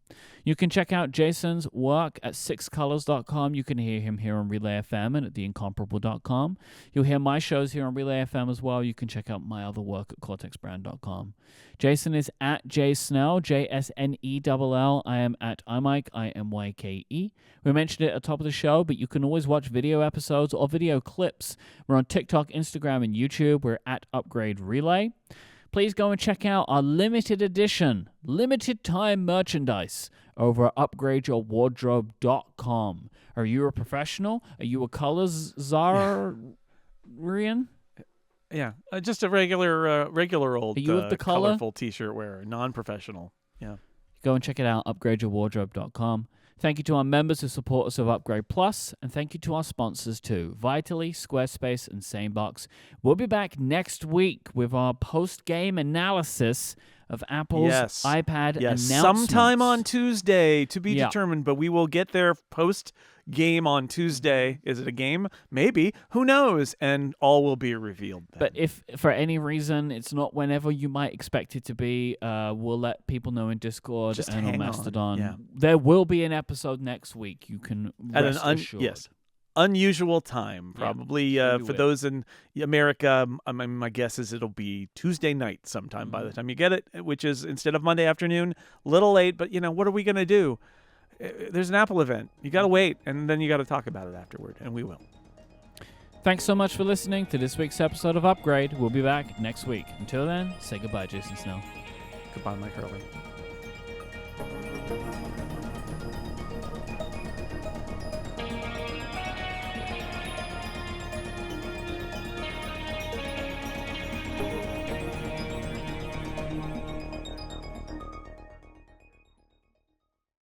You can check out Jason's work at sixcolors.com. You can hear him here on Relay FM and at theincomparable.com. You'll hear my shows here on Relay FM as well. You can check out my other work at cortexbrand.com. Jason is at jsnell, JSNELL. I am at Myke, IMYKE. We mentioned it at the top of the show, but you can always watch video episodes or video clips. We're on TikTok, Instagram, and YouTube. We're at Upgrade Relay. Please go and check out our limited edition, limited time merchandise over at upgradeyourwardrobe.com. Are you a professional? Are you a colors czarian? Yeah, just a regular old Are you of the color? colorful t-shirt wearer, non-professional. Yeah. Go and check it out, upgradeyourwardrobe.com. Thank you to our members who support us of Upgrade Plus, and thank you to our sponsors too, Vitally, Squarespace, and Sanebox. We'll be back next week with our post-game analysis of Apple's iPad announcements. Sometime on Tuesday, to be determined, but we will get there post-game on Tuesday. Is it a game? Maybe. Who knows? And all will be revealed then. But if for any reason it's not whenever you might expect it to be, we'll let people know in Discord and on Mastodon. Yeah. There will be an episode next week. You can rest assured. Yes. Unusual time, probably for those in America. My guess is it'll be Tuesday night sometime by the time you get it, which is instead of Monday afternoon. A little late, but what are we gonna do? There's an Apple event. You gotta wait, and then you gotta talk about it afterward, and we will. Thanks so much for listening to this week's episode of Upgrade. We'll be back next week. Until then, say goodbye, Jason Snell. Goodbye, Myke Hurley.